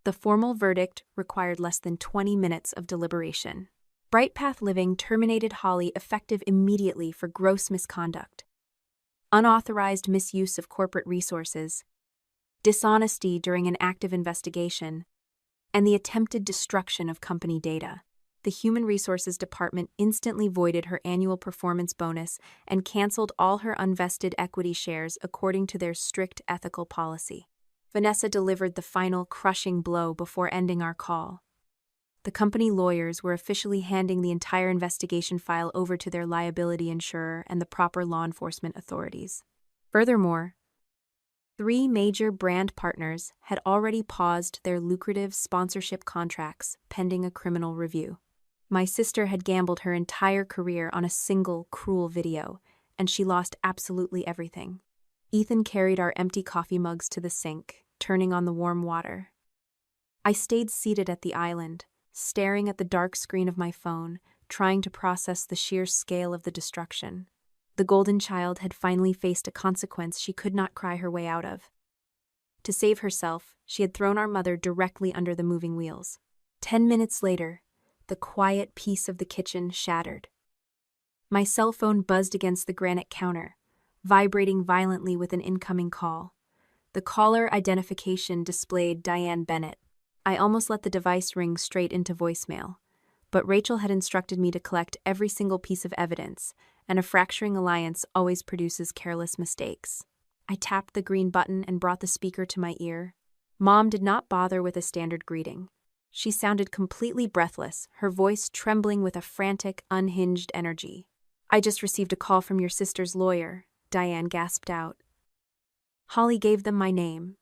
The formal verdict required less than 20 minutes of deliberation. Bright Path Living terminated Holly effective immediately for gross misconduct, unauthorized misuse of corporate resources, dishonesty during an active investigation, and the attempted destruction of company data. The Human Resources Department instantly voided her annual performance bonus and canceled all her unvested equity shares according to their strict ethical policy. Vanessa delivered the final crushing blow before ending our call. The company lawyers were officially handing the entire investigation file over to their liability insurer and the proper law enforcement authorities. Furthermore, 3 major brand partners had already paused their lucrative sponsorship contracts pending a criminal review. My sister had gambled her entire career on a single cruel video, and she lost absolutely everything. Ethan carried our empty coffee mugs to the sink, turning on the warm water. I stayed seated at the island, staring at the dark screen of my phone, trying to process the sheer scale of the destruction. The golden child had finally faced a consequence she could not cry her way out of. To save herself, she had thrown our mother directly under the moving wheels. 10 minutes later, the quiet peace of the kitchen shattered. My cell phone buzzed against the granite counter, vibrating violently with an incoming call. The caller identification displayed Diane Bennett. I almost let the device ring straight into voicemail, but Rachel had instructed me to collect every single piece of evidence, and a fracturing alliance always produces careless mistakes. I tapped the green button and brought the speaker to my ear. Mom did not bother with a standard greeting. She sounded completely breathless, her voice trembling with a frantic, unhinged energy. "I just received a call from your sister's lawyer," Diane gasped out. Holly gave them my name,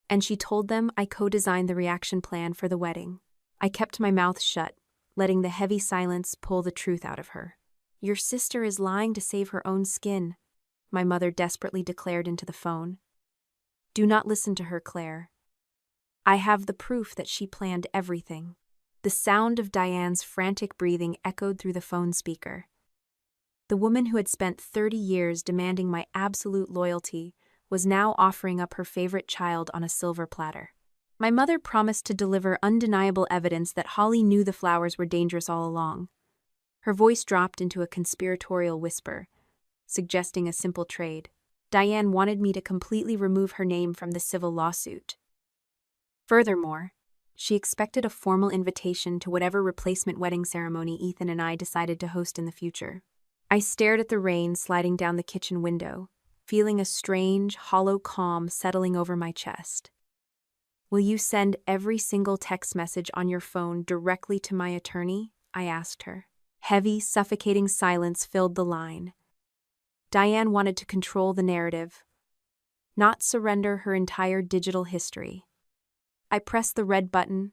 and she told them I co-designed the reaction plan for the wedding. I kept my mouth shut, letting the heavy silence pull the truth out of her. "Your sister is lying to save her own skin," my mother desperately declared into the phone. "Do not listen to her, Claire. I have the proof that she planned everything." The sound of Diane's frantic breathing echoed through the phone speaker. The woman who had spent 30 years demanding my absolute loyalty was now offering up her favorite child on a silver platter. My mother promised to deliver undeniable evidence that Holly knew the flowers were dangerous all along. Her voice dropped into a conspiratorial whisper, suggesting a simple trade. Diane wanted me to completely remove her name from the civil lawsuit. Furthermore, she expected a formal invitation to whatever replacement wedding ceremony Ethan and I decided to host in the future. I stared at the rain sliding down the kitchen window, feeling a strange, hollow calm settling over my chest. "Will you send every single text message on your phone directly to my attorney?" I asked her. Heavy, suffocating silence filled the line. Diane wanted to control the narrative, not surrender her entire digital history. I pressed the red button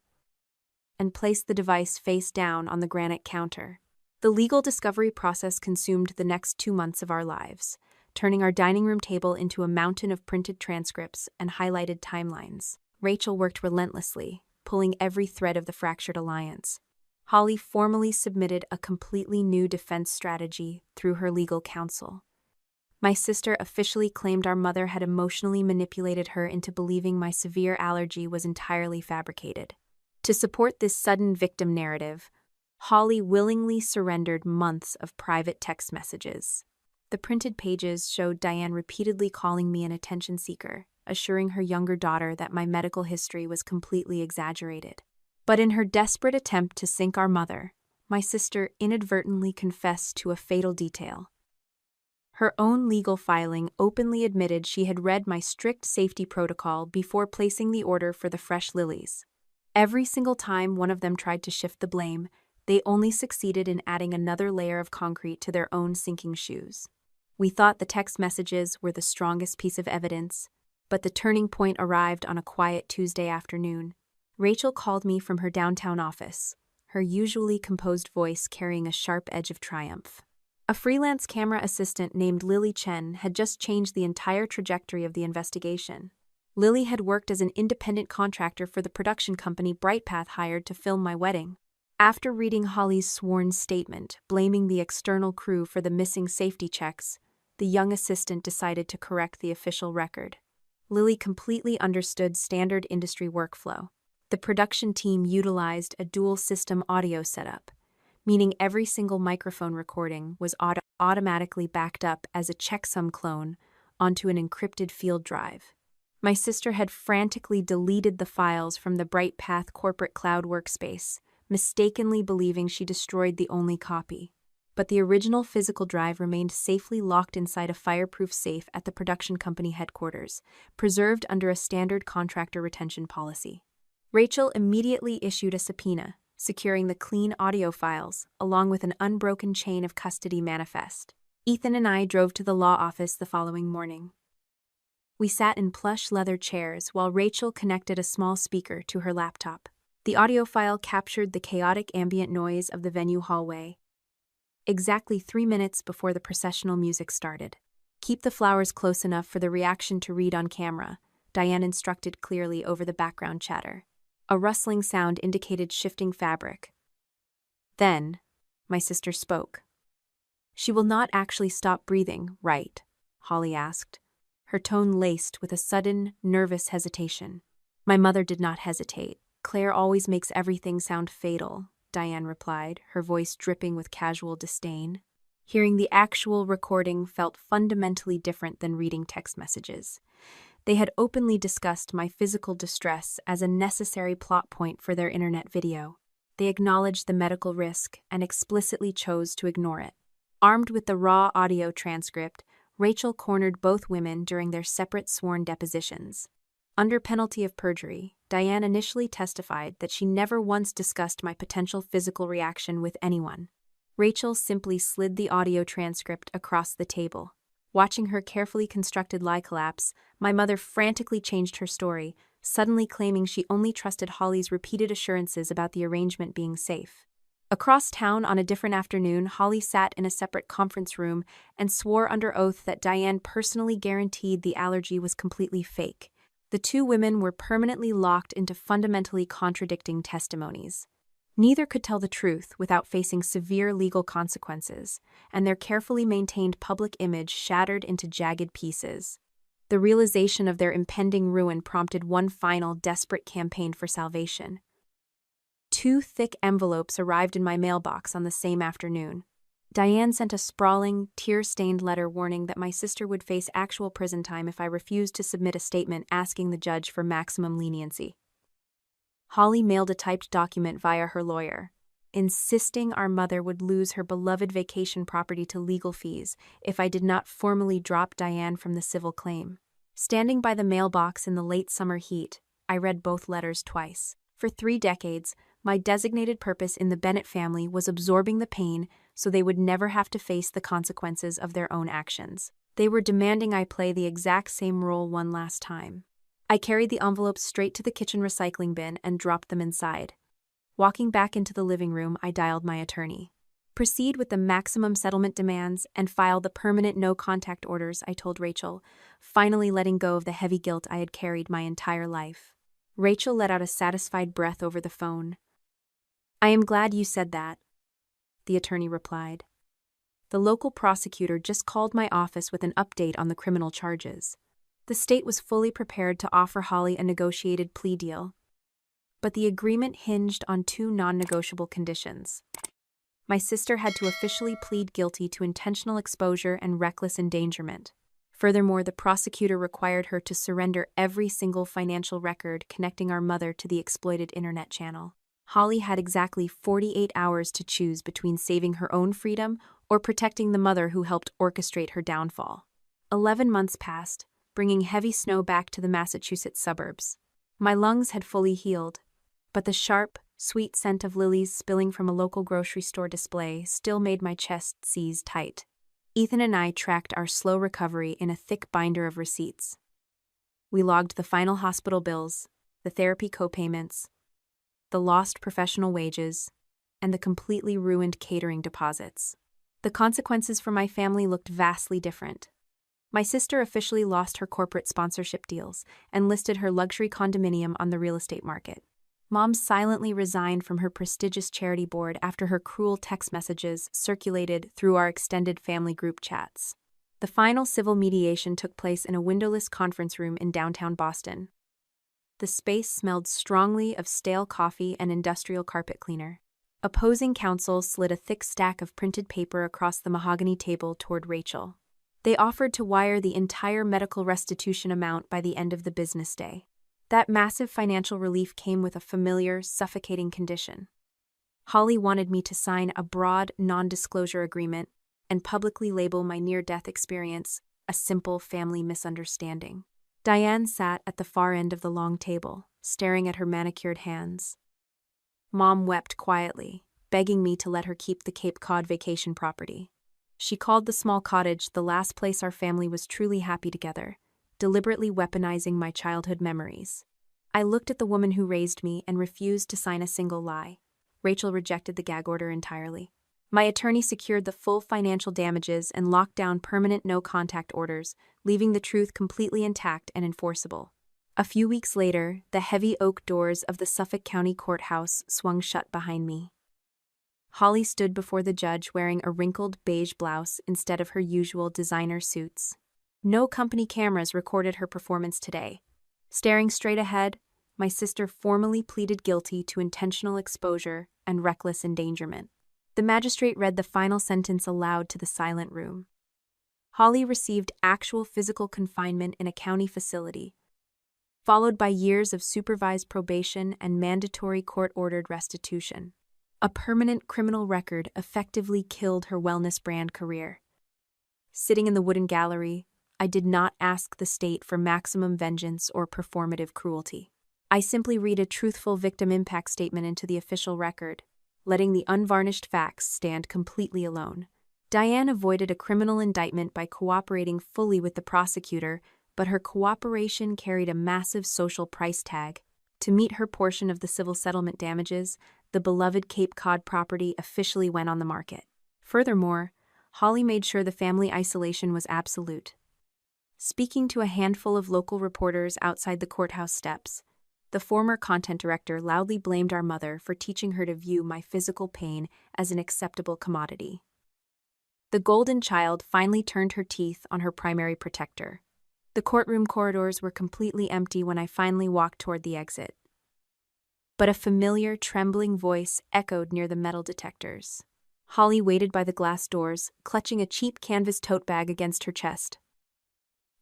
and placed the device face down on the granite counter. The legal discovery process consumed the next 2 months of our lives, turning our dining room table into a mountain of printed transcripts and highlighted timelines. Rachel worked relentlessly, pulling every thread of the fractured alliance. Holly formally submitted a completely new defense strategy through her legal counsel. My sister officially claimed our mother had emotionally manipulated her into believing my severe allergy was entirely fabricated. To support this sudden victim narrative, Holly willingly surrendered months of private text messages. The printed pages showed Diane repeatedly calling me an attention seeker, assuring her younger daughter that my medical history was completely exaggerated. But in her desperate attempt to sink our mother, my sister inadvertently confessed to a fatal detail. Her own legal filing openly admitted she had read my strict safety protocol before placing the order for the fresh lilies. Every single time one of them tried to shift the blame, they only succeeded in adding another layer of concrete to their own sinking shoes. We thought the text messages were the strongest piece of evidence, but the turning point arrived on a quiet Tuesday afternoon. Rachel called me from her downtown office, her usually composed voice carrying a sharp edge of triumph. A freelance camera assistant named Lily Chen had just changed the entire trajectory of the investigation. Lily had worked as an independent contractor for the production company Brightpath hired to film my wedding. After reading Holly's sworn statement, blaming the external crew for the missing safety checks, the young assistant decided to correct the official record. Lily completely understood standard industry workflow. The production team utilized a dual-system audio setup, meaning every single microphone recording was automatically backed up as a checksum clone onto an encrypted field drive. My sister had frantically deleted the files from the Brightpath corporate cloud workspace, mistakenly believing she destroyed the only copy. But the original physical drive remained safely locked inside a fireproof safe at the production company headquarters, preserved under a standard contractor retention policy. Rachel immediately issued a subpoena, securing the clean audio files, along with an unbroken chain of custody manifest. Ethan and I drove to the law office the following morning. We sat in plush leather chairs while Rachel connected a small speaker to her laptop. The audio file captured the chaotic ambient noise of the venue hallway, exactly 3 minutes before the processional music started. "Keep the flowers close enough for the reaction to read on camera," Diane instructed clearly over the background chatter. A rustling sound indicated shifting fabric. Then, my sister spoke. "She will not actually stop breathing, right?" Holly asked, her tone laced with a sudden, nervous hesitation. My mother did not hesitate. "Claire always makes everything sound fatal," Diane replied, her voice dripping with casual disdain. Hearing the actual recording felt fundamentally different than reading text messages. They had openly discussed my physical distress as a necessary plot point for their internet video. They acknowledged the medical risk and explicitly chose to ignore it. Armed with the raw audio transcript, Rachel cornered both women during their separate sworn depositions. Under penalty of perjury, Diane initially testified that she never once discussed my potential physical reaction with anyone. Rachel simply slid the audio transcript across the table. Watching her carefully constructed lie collapse, my mother frantically changed her story, suddenly claiming she only trusted Holly's repeated assurances about the arrangement being safe. Across town on a different afternoon, Holly sat in a separate conference room and swore under oath that Diane personally guaranteed the allergy was completely fake. The two women were permanently locked into fundamentally contradicting testimonies. Neither could tell the truth without facing severe legal consequences, and their carefully maintained public image shattered into jagged pieces. The realization of their impending ruin prompted one final, desperate campaign for salvation. 2 thick envelopes arrived in my mailbox on the same afternoon. Diane sent a sprawling, tear-stained letter warning that my sister would face actual prison time if I refused to submit a statement asking the judge for maximum leniency. Holly mailed a typed document via her lawyer, insisting our mother would lose her beloved vacation property to legal fees if I did not formally drop Diane from the civil claim. Standing by the mailbox in the late summer heat, I read both letters twice. For 3 decades, my designated purpose in the Bennett family was absorbing the pain so they would never have to face the consequences of their own actions. They were demanding I play the exact same role one last time. I carried the envelopes straight to the kitchen recycling bin and dropped them inside. Walking back into the living room, I dialed my attorney. "Proceed with the maximum settlement demands and file the permanent no-contact orders," I told Rachel, finally letting go of the heavy guilt I had carried my entire life. Rachel let out a satisfied breath over the phone. "I am glad you said that," the attorney replied. "The local prosecutor just called my office with an update on the criminal charges. The state was fully prepared to offer Holly a negotiated plea deal, but the agreement hinged on 2 non-negotiable conditions. My sister had to officially plead guilty to intentional exposure and reckless endangerment. Furthermore, the prosecutor required her to surrender every single financial record connecting our mother to the exploited internet channel. Holly had exactly 48 hours to choose between saving her own freedom or protecting the mother who helped orchestrate her downfall. 11 months passed, bringing heavy snow back to the Massachusetts suburbs. My lungs had fully healed, but the sharp, sweet scent of lilies spilling from a local grocery store display still made my chest seize tight. Ethan and I tracked our slow recovery in a thick binder of receipts. We logged the final hospital bills, the therapy co-payments, the lost professional wages, and the completely ruined catering deposits. The consequences for my family looked vastly different. My sister officially lost her corporate sponsorship deals and listed her luxury condominium on the real estate market. Mom silently resigned from her prestigious charity board after her cruel text messages circulated through our extended family group chats. The final civil mediation took place in a windowless conference room in downtown Boston. The space smelled strongly of stale coffee and industrial carpet cleaner. Opposing counsel slid a thick stack of printed paper across the mahogany table toward Rachel. They offered to wire the entire medical restitution amount by the end of the business day. That massive financial relief came with a familiar, suffocating condition. Holly wanted me to sign a broad, non-disclosure agreement and publicly label my near-death experience a simple family misunderstanding. Diane sat at the far end of the long table, staring at her manicured hands. Mom wept quietly, begging me to let her keep the Cape Cod vacation property. She called the small cottage the last place our family was truly happy together, deliberately weaponizing my childhood memories. I looked at the woman who raised me and refused to sign a single lie. Rachel rejected the gag order entirely. My attorney secured the full financial damages and locked down permanent no-contact orders, leaving the truth completely intact and enforceable. A few weeks later, the heavy oak doors of the Suffolk County Courthouse swung shut behind me. Holly stood before the judge wearing a wrinkled beige blouse instead of her usual designer suits. No company cameras recorded her performance today. Staring straight ahead, my sister formally pleaded guilty to intentional exposure and reckless endangerment. The magistrate read the final sentence aloud to the silent room. Holly received actual physical confinement in a county facility, followed by years of supervised probation and mandatory court-ordered restitution. A permanent criminal record effectively killed her wellness brand career. Sitting in the wooden gallery, I did not ask the state for maximum vengeance or performative cruelty. I simply read a truthful victim impact statement into the official record, letting the unvarnished facts stand completely alone. Diane avoided a criminal indictment by cooperating fully with the prosecutor, but her cooperation carried a massive social price tag. To meet her portion of the civil settlement damages, the beloved Cape Cod property officially went on the market. Furthermore, Holly made sure the family isolation was absolute. Speaking to a handful of local reporters outside the courthouse steps, the former content director loudly blamed our mother for teaching her to view my physical pain as an acceptable commodity. The golden child finally turned her teeth on her primary protector. The courtroom corridors were completely empty when I finally walked toward the exit. But a familiar, trembling voice echoed near the metal detectors. Holly waited by the glass doors, clutching a cheap canvas tote bag against her chest.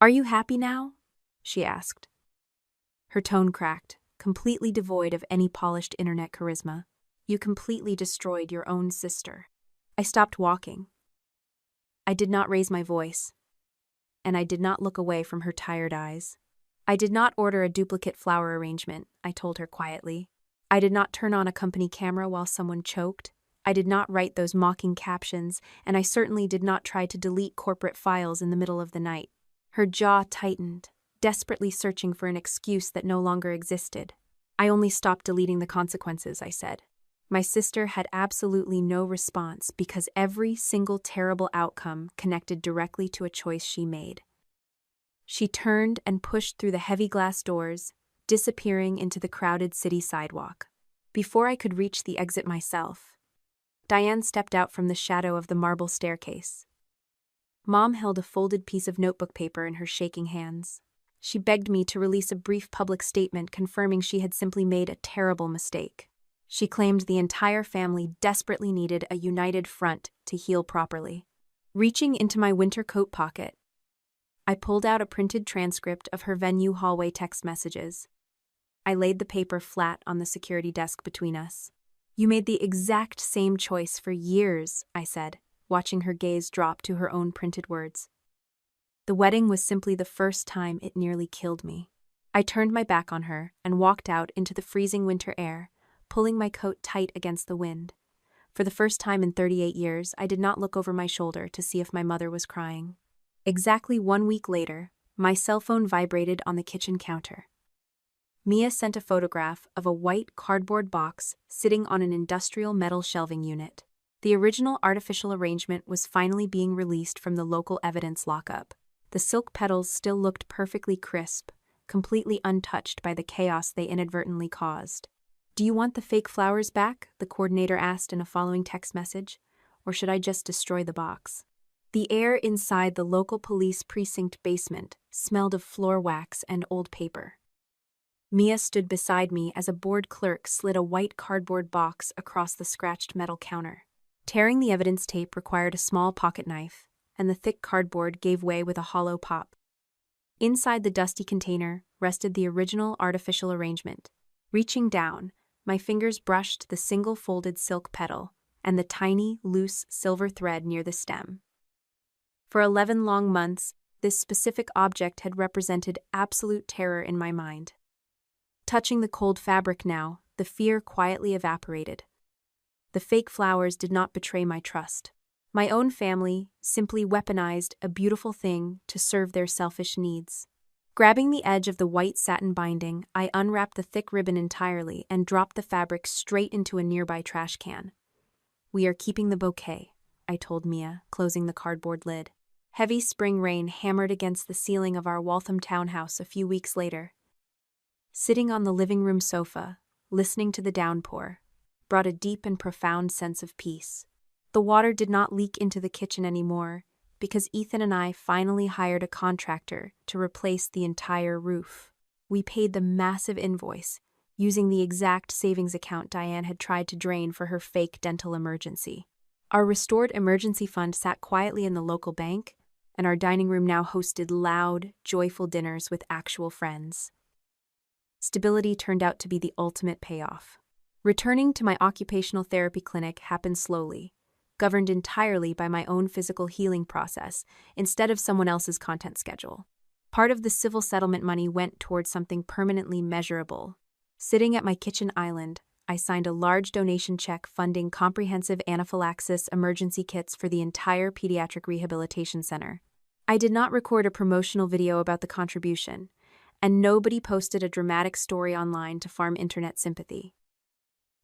"Are you happy now?" she asked. Her tone cracked, completely devoid of any polished internet charisma. "You completely destroyed your own sister." I stopped walking. I did not raise my voice, and I did not look away from her tired eyes. "I did not order a duplicate flower arrangement," I told her quietly. "I did not turn on a company camera while someone choked. I did not write those mocking captions, and I certainly did not try to delete corporate files in the middle of the night." Her jaw tightened, desperately searching for an excuse that no longer existed. "I only stopped deleting the consequences," I said. My sister had absolutely no response because every single terrible outcome connected directly to a choice she made. She turned and pushed through the heavy glass doors, disappearing into the crowded city sidewalk. Before I could reach the exit myself, Diane stepped out from the shadow of the marble staircase. Mom held a folded piece of notebook paper in her shaking hands. She begged me to release a brief public statement confirming she had simply made a terrible mistake. She claimed the entire family desperately needed a united front to heal properly. Reaching into my winter coat pocket, I pulled out a printed transcript of her venue hallway text messages. I laid the paper flat on the security desk between us. "You made the exact same choice for years," I said, watching her gaze drop to her own printed words. "The wedding was simply the first time it nearly killed me." I turned my back on her and walked out into the freezing winter air, pulling my coat tight against the wind. For the first time in 38 years, I did not look over my shoulder to see if my mother was crying. Exactly 1 week later, my cell phone vibrated on the kitchen counter. Mia sent a photograph of a white cardboard box sitting on an industrial metal shelving unit. The original artificial arrangement was finally being released from the local evidence lockup. The silk petals still looked perfectly crisp, completely untouched by the chaos they inadvertently caused. "Do you want the fake flowers back?" the coordinator asked in a following text message. "Or should I just destroy the box?" The air inside the local police precinct basement smelled of floor wax and old paper. Mia stood beside me as a bored clerk slid a white cardboard box across the scratched metal counter. Tearing the evidence tape required a small pocket knife, and the thick cardboard gave way with a hollow pop. Inside the dusty container rested the original artificial arrangement. Reaching down, my fingers brushed the single-folded silk petal and the tiny, loose silver thread near the stem. For 11 long months, this specific object had represented absolute terror in my mind. Touching the cold fabric now, the fear quietly evaporated. The fake flowers did not betray my trust. My own family simply weaponized a beautiful thing to serve their selfish needs. Grabbing the edge of the white satin binding, I unwrapped the thick ribbon entirely and dropped the fabric straight into a nearby trash can. "We are keeping the bouquet," I told Mia, closing the cardboard lid. Heavy spring rain hammered against the ceiling of our Waltham townhouse a few weeks later. Sitting on the living room sofa, listening to the downpour, brought a deep and profound sense of peace. The water did not leak into the kitchen anymore because Ethan and I finally hired a contractor to replace the entire roof. We paid the massive invoice, using the exact savings account Diane had tried to drain for her fake dental emergency. Our restored emergency fund sat quietly in the local bank, and our dining room now hosted loud, joyful dinners with actual friends. Stability turned out to be the ultimate payoff. Returning to my occupational therapy clinic happened slowly, governed entirely by my own physical healing process instead of someone else's content schedule. Part of the civil settlement money went towards something permanently measurable. Sitting at my kitchen island, I signed a large donation check funding comprehensive anaphylaxis emergency kits for the entire pediatric rehabilitation center. I did not record a promotional video about the contribution, and nobody posted a dramatic story online to farm internet sympathy.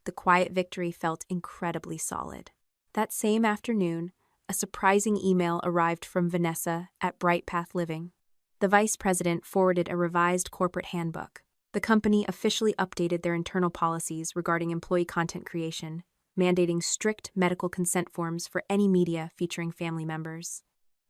The quiet victory felt incredibly solid. That same afternoon, a surprising email arrived from Vanessa at Bright Path Living. The vice president forwarded a revised corporate handbook. The company officially updated their internal policies regarding employee content creation, mandating strict medical consent forms for any media featuring family members.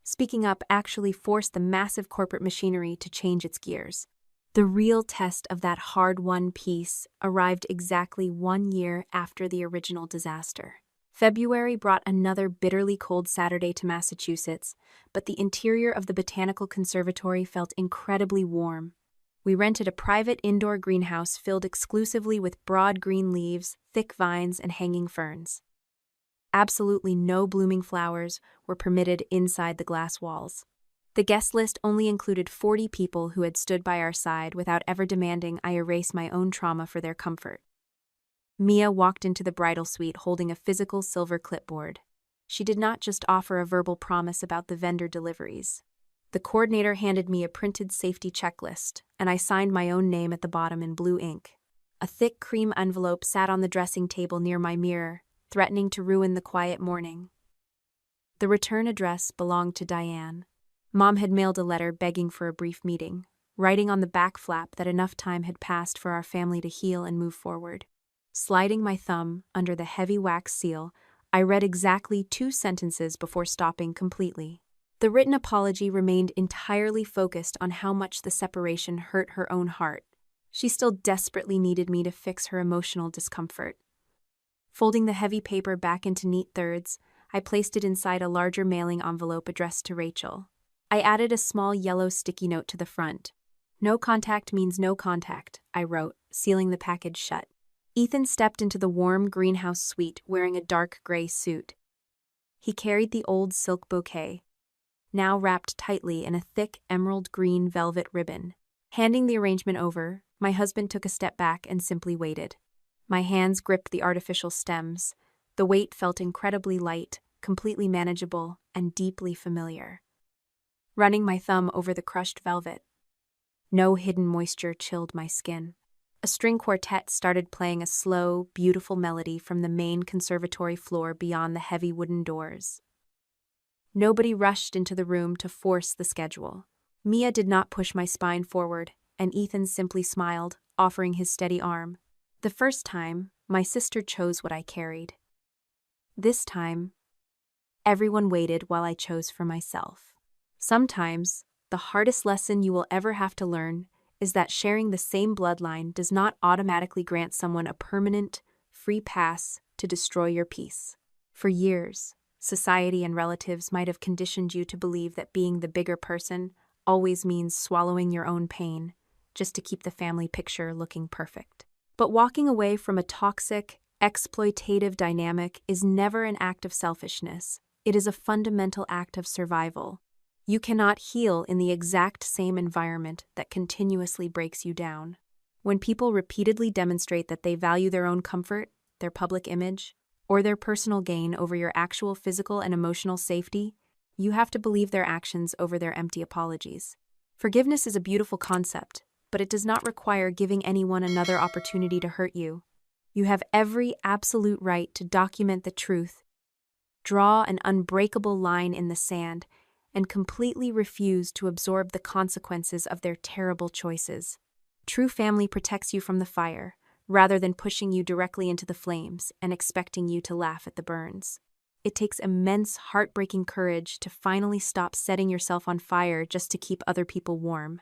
Speaking up actually forced the massive corporate machinery to change its gears. The real test of that hard-won peace arrived exactly 1 year after the original disaster. February brought another bitterly cold Saturday to Massachusetts, but the interior of the Botanical Conservatory felt incredibly warm. We rented a private indoor greenhouse filled exclusively with broad green leaves, thick vines, and hanging ferns. Absolutely no blooming flowers were permitted inside the glass walls. The guest list only included 40 people who had stood by our side without ever demanding I erase my own trauma for their comfort. Mia walked into the bridal suite holding a physical silver clipboard. She did not just offer a verbal promise about the vendor deliveries. The coordinator handed me a printed safety checklist, and I signed my own name at the bottom in blue ink. A thick cream envelope sat on the dressing table near my mirror, threatening to ruin the quiet morning. The return address belonged to Diane. Mom had mailed a letter begging for a brief meeting, writing on the back flap that enough time had passed for our family to heal and move forward. Sliding my thumb under the heavy wax seal, I read exactly 2 sentences before stopping completely. The written apology remained entirely focused on how much the separation hurt her own heart. She still desperately needed me to fix her emotional discomfort. Folding the heavy paper back into neat thirds, I placed it inside a larger mailing envelope addressed to Rachel. I added a small yellow sticky note to the front. "No contact means no contact," I wrote, sealing the package shut. Ethan stepped into the warm greenhouse suite wearing a dark gray suit. He carried the old silk bouquet, now wrapped tightly in a thick emerald green velvet ribbon. Handing the arrangement over, my husband took a step back and simply waited. My hands gripped the artificial stems. The weight felt incredibly light, completely manageable, and deeply familiar. Running my thumb over the crushed velvet, no hidden moisture chilled my skin. A string quartet started playing a slow, beautiful melody from the main conservatory floor beyond the heavy wooden doors. Nobody rushed into the room to force the schedule. Mia did not push my spine forward, and Ethan simply smiled, offering his steady arm. The first time, my sister chose what I carried. This time, everyone waited while I chose for myself. Sometimes, the hardest lesson you will ever have to learn is that sharing the same bloodline does not automatically grant someone a permanent, free pass to destroy your peace. For years, society and relatives might have conditioned you to believe that being the bigger person always means swallowing your own pain, just to keep the family picture looking perfect. But walking away from a toxic, exploitative dynamic is never an act of selfishness. It is a fundamental act of survival. You cannot heal in the exact same environment that continuously breaks you down. When people repeatedly demonstrate that they value their own comfort, their public image, or their personal gain over your actual physical and emotional safety, you have to believe their actions over their empty apologies. Forgiveness is a beautiful concept, but it does not require giving anyone another opportunity to hurt you. You have every absolute right to document the truth, draw an unbreakable line in the sand, and completely refuse to absorb the consequences of their terrible choices. True family protects you from the fire, rather than pushing you directly into the flames and expecting you to laugh at the burns. It takes immense, heartbreaking courage to finally stop setting yourself on fire just to keep other people warm.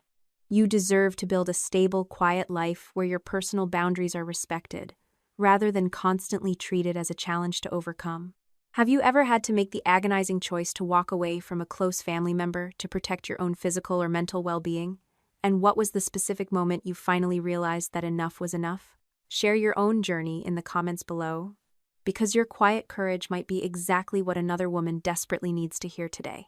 You deserve to build a stable, quiet life where your personal boundaries are respected, rather than constantly treated as a challenge to overcome. Have you ever had to make the agonizing choice to walk away from a close family member to protect your own physical or mental well-being? And what was the specific moment you finally realized that enough was enough? Share your own journey in the comments below, because your quiet courage might be exactly what another woman desperately needs to hear today.